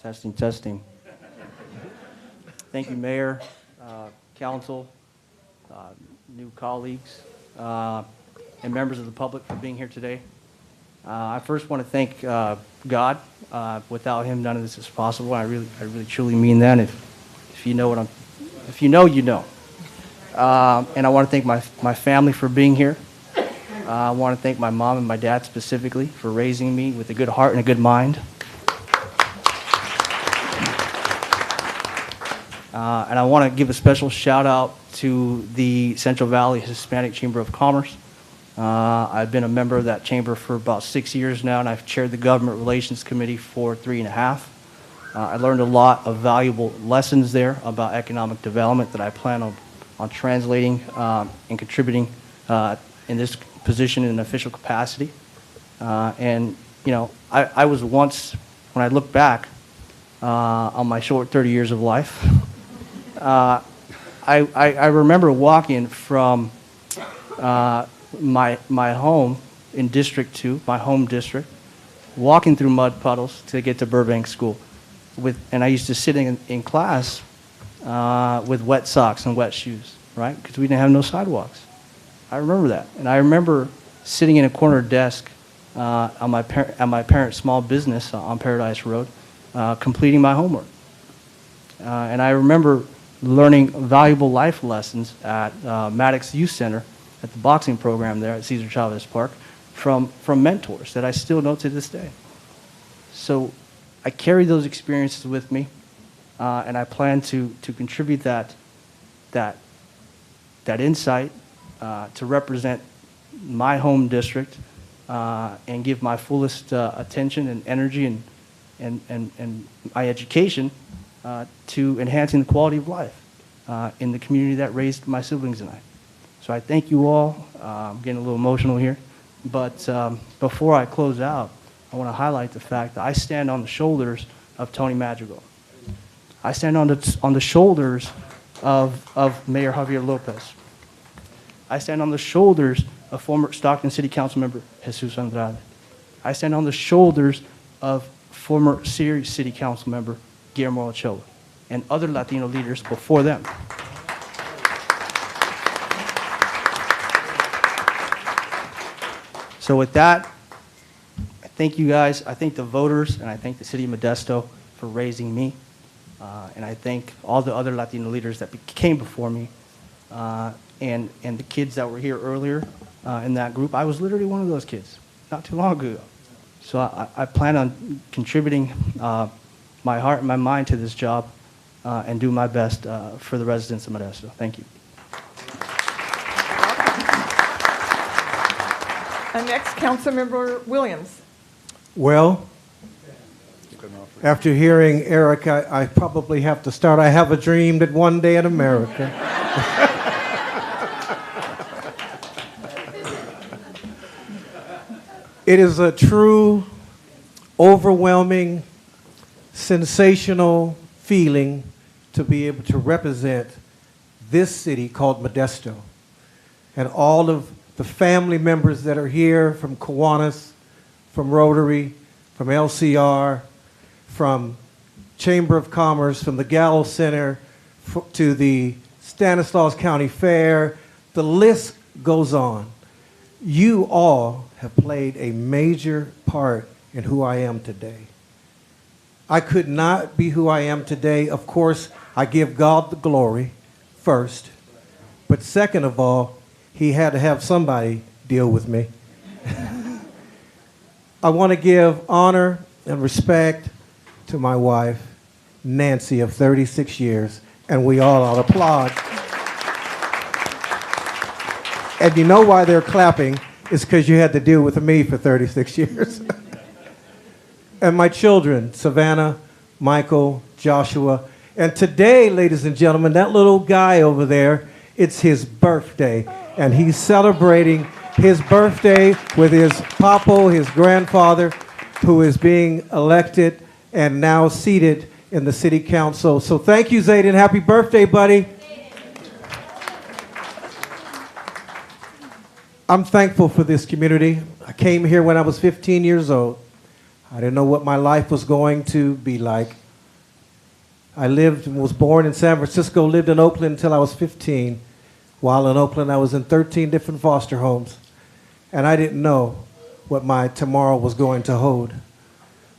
Testing, testing. Thank you, Mayor, Council, new colleagues, and members of the public for being here today. I first want to thank God. Without Him, none of this is possible. I really truly mean that. If you know if you know, you know. And I want to thank my family for being here. I want to thank my mom and my dad specifically for raising me with a good heart and a good mind. And I want to give a special shout out to the Central Valley Hispanic Chamber of Commerce. I've been a member of that chamber for about 6 years now, and I've chaired the Government Relations Committee for 3.5. I learned a lot of valuable lessons there about economic development that I plan on translating and contributing in this position in an official capacity. And, you know, I was once, when I look back on my short 30 years of life, I remember walking from my home in District 2, my home district, walking through mud puddles to get to Burbank School. And I used to sit in class with wet socks and wet shoes, right? Because we didn't have no sidewalks. I remember that. And I remember sitting in a corner desk at my parents' small business on Paradise Road, completing my homework. And I remember learning valuable life lessons at Maddox Youth Center, at the boxing program there at Cesar Chavez Park, from mentors that I still know to this day. So I carry those experiences with me. and I plan to contribute that insight to represent my home district and give my fullest attention and energy and my education to enhancing the quality of life in the community that raised my siblings and I. So I thank you all. I'm getting a little emotional here. But before I close out, I want to highlight the fact that I stand on the shoulders of Tony Madrigal. I stand on the shoulders of Mayor Javier Lopez. I stand on the shoulders of former Stockton City Council member Jesus Andrade. I stand on the shoulders of former Ceres City Council member Guillermo Ochoa and other Latino leaders before them. So with that, I thank you guys. I thank the voters, and I thank the City of Modesto for raising me. And I thank all the other Latino leaders that came before me, and the kids that were here earlier in that group. I was literally one of those kids not too long ago. So I plan on contributing my heart and my mind to this job and do my best for the residents of Modesto. Thank you. Next, Councilmember Williams. Well, after hearing Eric, I probably have to start. I have a dream that one day in America. It is a true, overwhelming, sensational feeling to be able to represent this city called Modesto and all of the family members that are here from Kiwanis, from Rotary, from LCR, from Chamber of Commerce, from the Gallo Center, to the Stanislaus County Fair. The list goes on. You all have played a major part in who I am today. I could not be who I am today. Of course, I give God the glory first. But second of all, he had to have somebody deal with me. I want to give honor and respect to my wife, Nancy, of 36 years, and we all ought to applaud. And you know why they're clapping? It's because you had to deal with me for 36 years. And my children, Savannah, Michael, Joshua. And today, ladies and gentlemen, that little guy over there, it's his birthday. And he's celebrating his birthday with his papo, his grandfather, who is being elected and now seated in the city council. So thank you, Zayden. Happy birthday, buddy. I'm thankful for this community. I came here when I was 15 years old. I didn't know what my life was going to be like. I lived and was born in San Francisco, lived in Oakland until I was 15. While in Oakland, I was in 13 different foster homes. And I didn't know what my tomorrow was going to hold.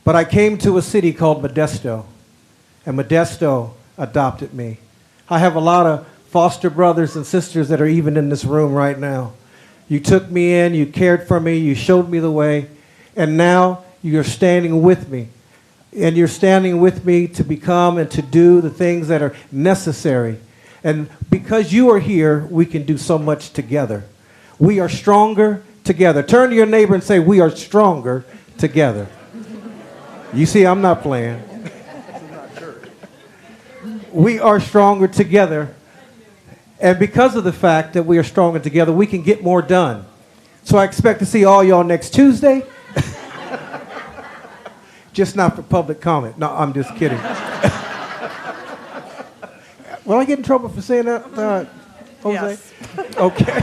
But I came to a city called Modesto, and Modesto adopted me. I have a lot of foster brothers and sisters that are even in this room right now. You took me in, you cared for me, you showed me the way, and now you're standing with me. And you're standing with me to become and to do the things that are necessary. And because you are here, we can do so much together. We are stronger together. Turn to your neighbor and say, we are stronger together. You see, I'm not playing. We are stronger together. And because of the fact that we are stronger together, we can get more done. So I expect to see all y'all next Tuesday. Just not for public comment. No, I'm just kidding. Will I get in trouble for saying that, Jose? Yes. Okay.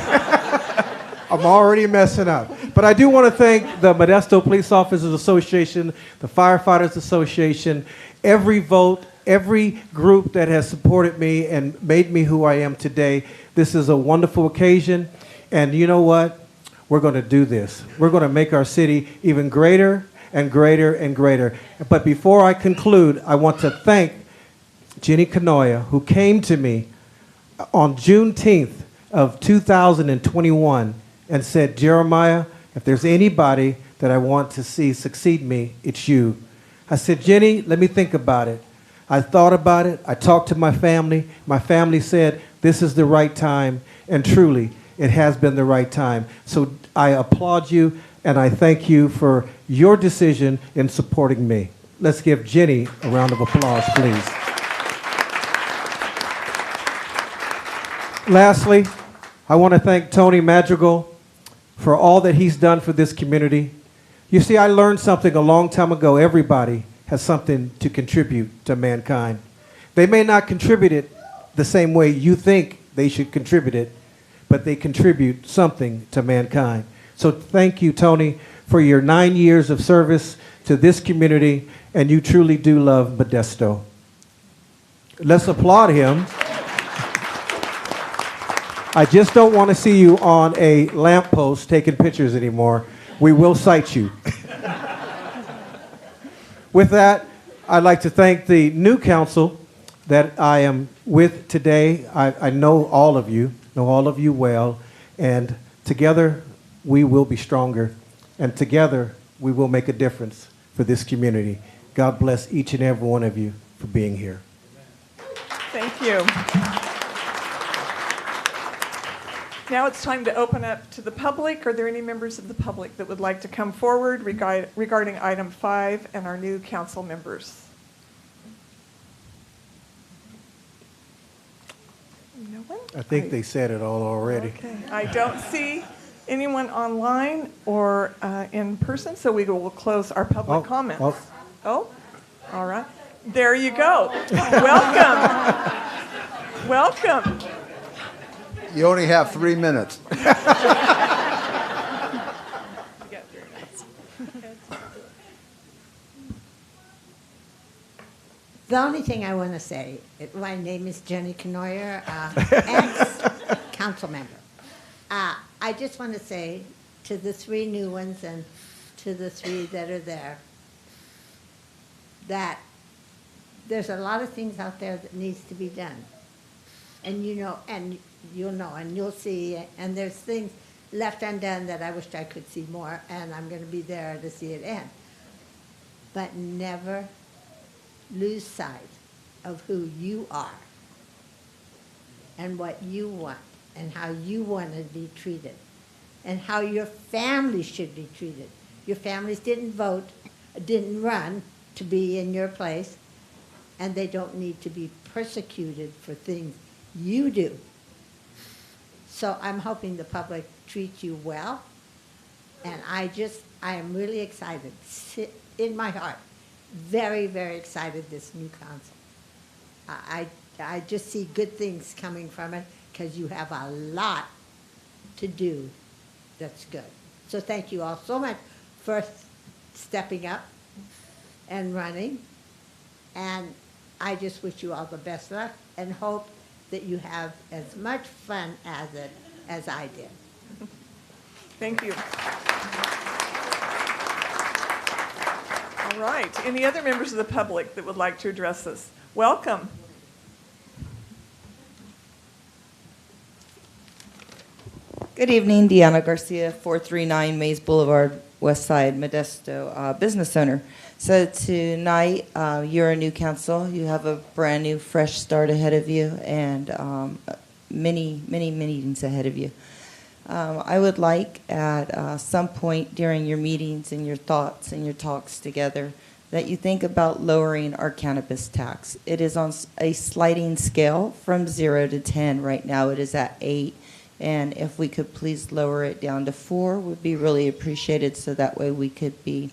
I'm already messing up. But I do want to thank the Modesto Police Officers Association, the Firefighters Association, every vote, every group that has supported me and made me who I am today. This is a wonderful occasion. And you know what? We're going to do this. We're going to make our city even greater and greater and greater. But before I conclude, I want to thank Jenny Canoia, who came to me on Juneteenth of 2021 and said, Jeremiah, if there's anybody that I want to see succeed me, it's you. I said, Jenny, let me think about it. I thought about it. I talked to my family. My family said, this is the right time. And truly, it has been the right time. So I applaud you, and I thank you for your decision in supporting me. Let's give Jenny a round of applause, please. Lastly, I want to thank Tony Madrigal for all that he's done for this community. You see, I learned something a long time ago. Everybody has something to contribute to mankind. They may not contribute it the same way you think they should contribute it, but they contribute something to mankind. So thank you, Tony, for your 9 years of service to this community, and you truly do love Modesto. Let's applaud him. I just don't want to see you on a lamppost taking pictures anymore. We will cite you. With that, I'd like to thank the new council that I am with today. I know all of you well, and together we will be stronger, and together we will make a difference for this community. God bless each and every one of you for being here. Thank you. Now it's time to open up to the public. Are there any members of the public that would like to come forward regarding item 5 and our new council members? No one? I think they said it all already. Okay. I don't see anyone online or in person, so we will close our public comments. Oh, all right. There you go. Welcome. Welcome. You only have 3 minutes. The only thing I want to say, my name is Jenny Knoyer, ex-council member. I just want to say to the 3 new ones and to the 3 that are there, that there's a lot of things out there that needs to be done. And you know, and you'll know, and you'll see, and there's things left undone that I wish I could see more, and I'm going to be there to see it end. But never lose sight of who you are and what you want and how you want to be treated and how your family should be treated. Your families didn't vote, didn't run to be in your place, and they don't need to be persecuted for things you do. So I'm hoping the public treats you well, and I am really excited, in my heart, very, very excited this new council. I just see good things coming from it because you have a lot to do that's good. So thank you all so much for stepping up and running, and I just wish you all the best luck and hope that you have as much fun as I did. Thank you. All right. Any other members of the public that would like to address us? Welcome. Good evening, Deanna Garcia, 439 Mays Boulevard, West Side, Modesto, business owner. So tonight, you're a new council. You have a brand new, fresh start ahead of you, and many, many meetings ahead of you. I would like at some point during your meetings and your thoughts and your talks together that you think about lowering our cannabis tax. It is on a sliding scale from 0 to 10. Right now it is at 8. And if we could please lower it down to 4, would be really appreciated, so that way we could be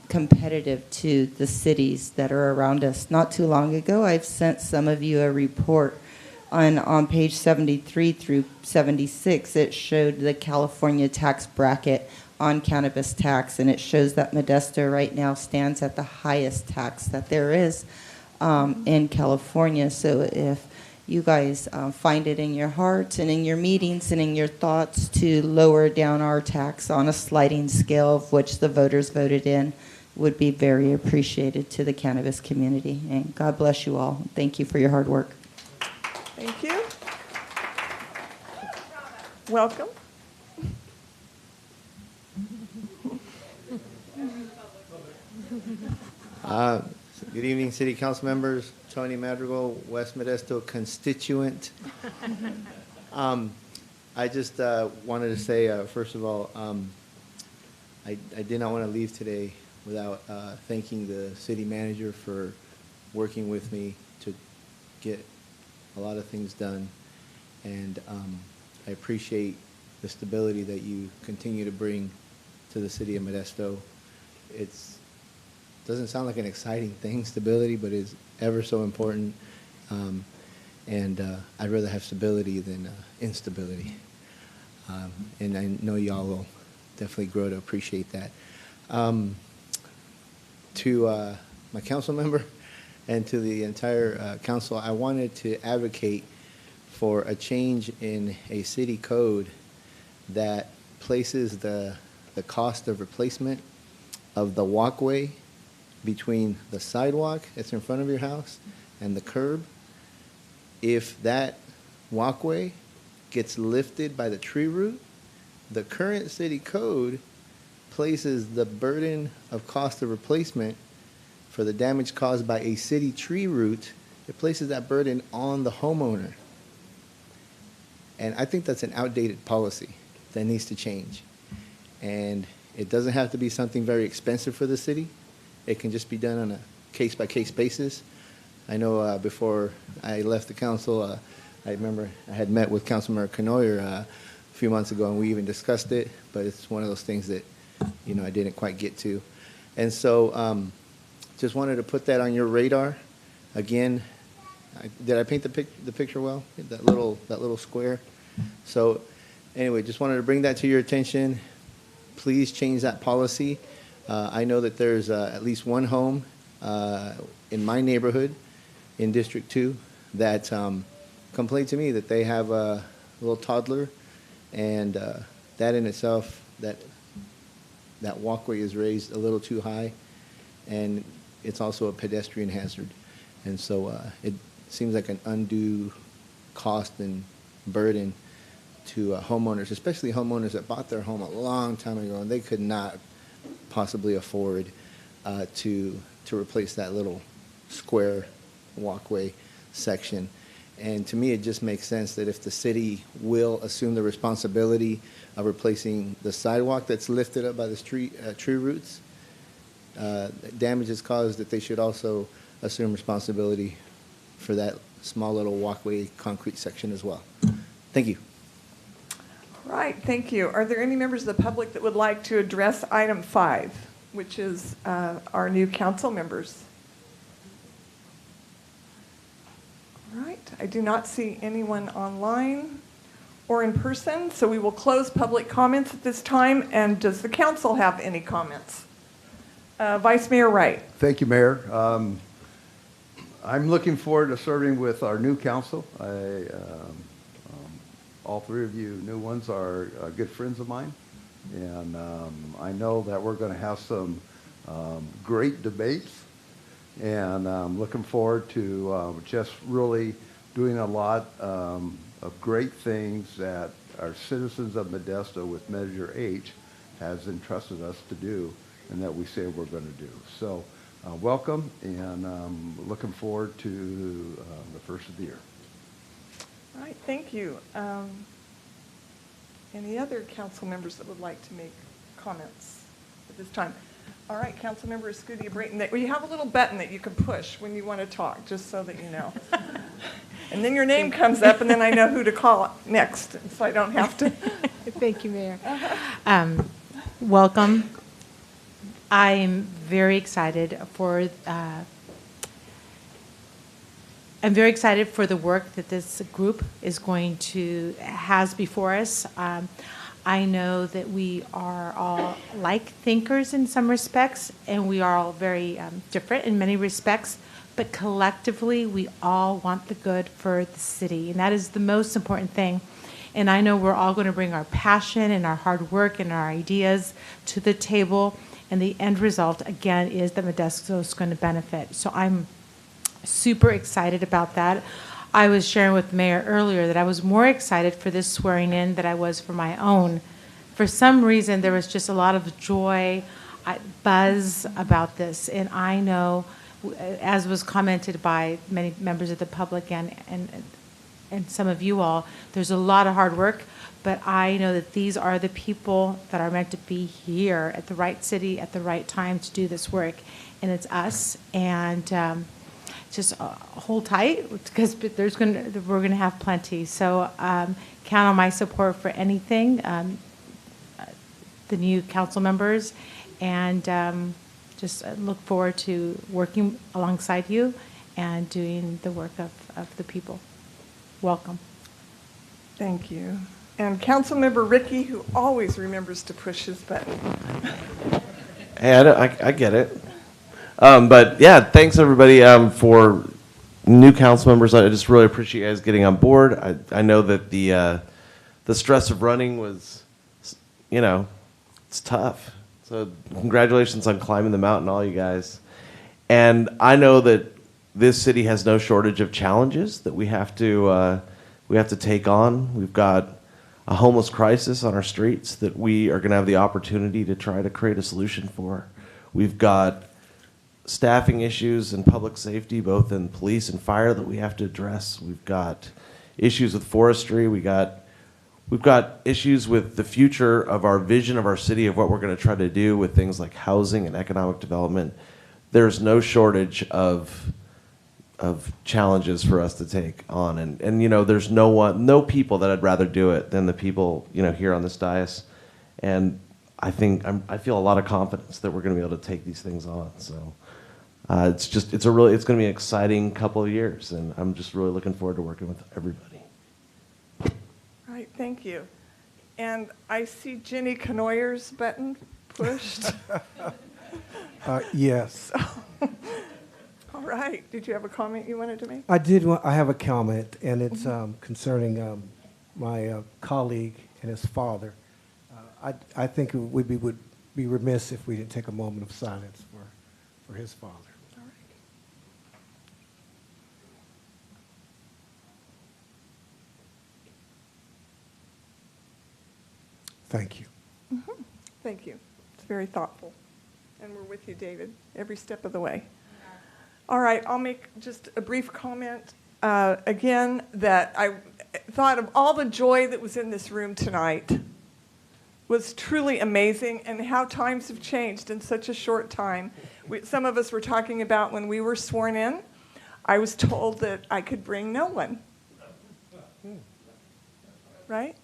competitive to the cities that are around us. Not too long ago, I've sent some of you a report on page 73 through 76. It showed the California tax bracket on cannabis tax, and it shows that Modesto right now stands at the highest tax that there is in California. So if you guys find it in your heart and in your meetings and in your thoughts to lower down our tax on a sliding scale of which the voters voted in, would be very appreciated to the cannabis community. And God bless you all. Thank you for your hard work. Thank you. Welcome. Good evening, City Council members. Tony Madrigal, West Modesto constituent. I just wanted to say, first of all, I did not want to leave today without thanking the city manager for working with me to get a lot of things done. And I appreciate the stability that you continue to bring to the city of Modesto. Doesn't sound like an exciting thing, stability, but is ever so important. And I'd rather have stability than instability. And I know y'all will definitely grow to appreciate that. To my council member and to the entire council, I wanted to advocate for a change in a city code that places the cost of replacement of the walkway between the sidewalk that's in front of your house and the curb. If that walkway gets lifted by the tree root, the current city code places the burden of cost of replacement for the damage caused by a city tree root, it places that burden on the homeowner. And I think that's an outdated policy that needs to change. And it doesn't have to be something very expensive for the city. It can just be done on a case-by-case basis. I know before I left the council, I remember I had met with Councilmember Canoyer a few months ago, and we even discussed it, but it's one of those things that, you know, I didn't quite get to. And so just wanted to put that on your radar. Again, did I paint the picture well? That little square? So anyway, just wanted to bring that to your attention. Please change that policy. I know that there's at least one home in my neighborhood in District 2 that complained to me that they have a little toddler, and that in itself, that walkway is raised a little too high, and it's also a pedestrian hazard. And so it seems like an undue cost and burden to homeowners, especially homeowners that bought their home a long time ago, and they could not possibly afford to replace that little square walkway section. And to me, it just makes sense that if the city will assume the responsibility of replacing the sidewalk that's lifted up by the tree roots, damages caused, that they should also assume responsibility for that small little walkway concrete section as well. Thank you. Right, thank you. Are there any members of the public that would like to address item 5, which is our new council members? All right, I do not see anyone online or in person, so we will close public comments at this time. And does the council have any comments? Vice Mayor Wright. Thank you, Mayor. I'm looking forward to serving with our new council. All three of you new ones are good friends of mine, and I know that we're going to have some great debates, and I'm looking forward to just really doing a lot of great things that our citizens of Modesto with Measure H has entrusted us to do, and that we say we're going to do. So welcome, and looking forward to the first of the year. All right, thank you. Any other council members that would like to make comments at this time? All right, Councilmember Escudia Brayton, you have a little button that you can push when you want to talk, just so that you know. And then your name comes up, and then I know who to call next, so I don't have to. Thank you, Mayor. Welcome. I am very excited for the work that this group is has before us. I know that we are all like thinkers in some respects, and we are all very different in many respects, but collectively we all want the good for the city, and that is the most important thing. And I know we're all going to bring our passion and our hard work and our ideas to the table, and the end result, again, is that Modesto is going to benefit. So I'm super excited about that. I was sharing with the mayor earlier that I was more excited for this swearing in than I was for my own. For some reason, there was just a lot of joy, buzz about this, and I know as was commented by many members of the public and some of you all, there's a lot of hard work, but I know that these are the people that are meant to be here at the right city at the right time to do this work, and it's us. And just hold tight, because we're gonna have plenty. So count on my support for anything, the new council members, and just look forward to working alongside you and doing the work of the people. Welcome. Thank you. And Councilmember Ricky, who always remembers to push his button. Hey, I get it. But yeah, thanks everybody for new council members. I just really appreciate you guys getting on board. I know that the stress of running was, it's tough. So congratulations on climbing the mountain, all you guys. And I know that this city has no shortage of challenges that we have to take on. We've got a homeless crisis on our streets that we are going to have the opportunity to try to create a solution for. We've got staffing issues and public safety, both in police and fire, that we have to address. We've got issues with forestry. We've got issues with the future of our vision of our city, of what we're going to try to do with things like housing and economic development. There's no shortage of challenges for us to take on, and there's no people that I'd rather do it than the people here on this dais, and I feel a lot of confidence that we're going to be able to take these things on. So it's going to be an exciting couple of years, and I'm just really looking forward to working with everybody. All right, thank you. And I see Jenny Knoyer's button pushed. Yes. All right. Did you have a comment you wanted to make? I have a comment, and it's concerning my colleague and his father. I think we would be remiss if we didn't take a moment of silence for his father. All right. Thank you. Mm-hmm. Thank you. It's very thoughtful. And we're with you, David, every step of the way. All right, I'll make just a brief comment again, that I thought of all the joy that was in this room tonight. Was truly amazing, and how times have changed in such a short time. Some of us were talking about when we were sworn in, I was told that I could bring no one. Right?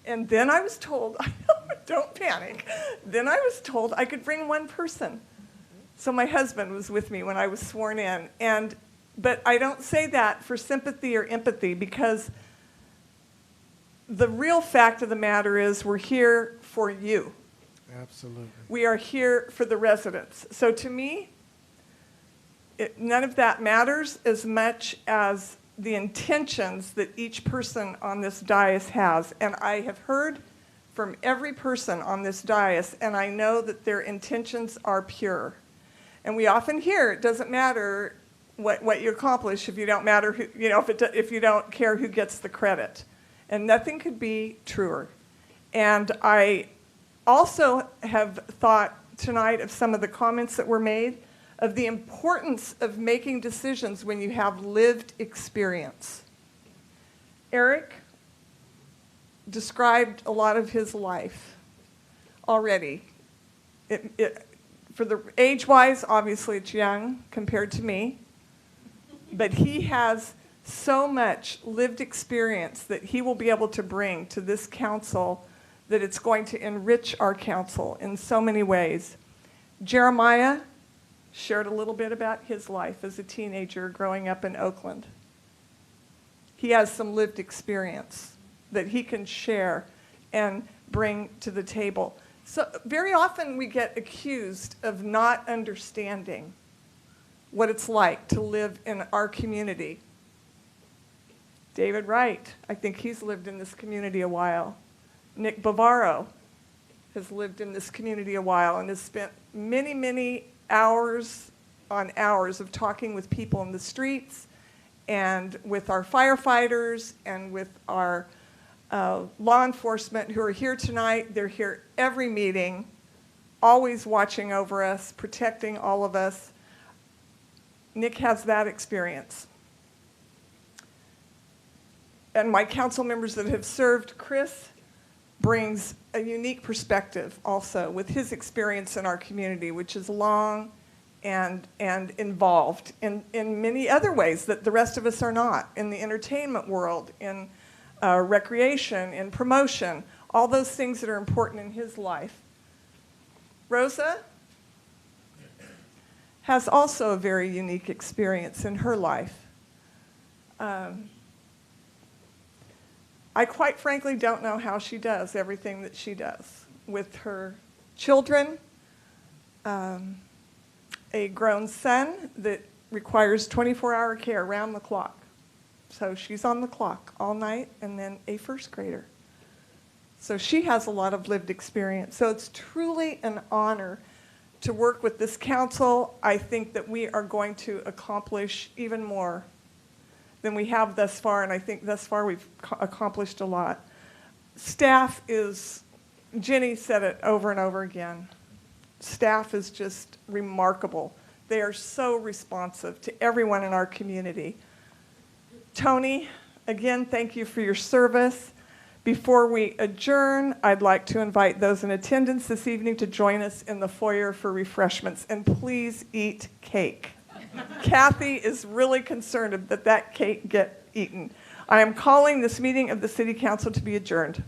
And then I was told, don't panic, then I was told I could bring one person. So my husband was with me when I was sworn in. But I don't say that for sympathy or empathy, because the real fact of the matter is we're here for you. Absolutely. We are here for the residents. So to me, none of that matters as much as the intentions that each person on this dais has. And I have heard from every person on this dais, and I know that their intentions are pure. And we often hear it doesn't matter what you accomplish if you don't matter who, if you don't care who gets the credit. And nothing could be truer. And I also have thought tonight of some of the comments that were made of the importance of making decisions when you have lived experience. Eric described a lot of his life already. For the age-wise, obviously it's young compared to me, but he has so much lived experience that he will be able to bring to this council that it's going to enrich our council in so many ways. Jeremiah shared a little bit about his life as a teenager growing up in Oakland. He has some lived experience that he can share and bring to the table. So very often we get accused of not understanding what it's like to live in our community. David Wright, I think he's lived in this community a while. Nick Bavaro has lived in this community a while and has spent many, many hours on hours of talking with people in the streets and with our firefighters and with our law enforcement who are here tonight. They're here every meeting, always watching over us, protecting all of us. Nick has that experience. And my council members that have served, Chris brings a unique perspective also with his experience in our community, which is long and involved in many other ways that the rest of us are not, in the entertainment world, in recreation, in promotion, all those things that are important in his life. Rosa has also a very unique experience in her life. I quite frankly don't know how she does everything that she does with her children, a grown son that requires 24-hour care around the clock. So she's on the clock all night, and then a first grader. So she has a lot of lived experience. So it's truly an honor to work with this council. I think that we are going to accomplish even more than we have thus far, and I think thus far we've accomplished a lot. Staff is, Jenny said it over and over again, staff is just remarkable. They are so responsive to everyone in our community. Tony, again, thank you for your service. Before we adjourn, I'd like to invite those in attendance this evening to join us in the foyer for refreshments, and please eat cake. Kathy is really concerned that that cake get eaten. I am calling this meeting of the City Council to be adjourned.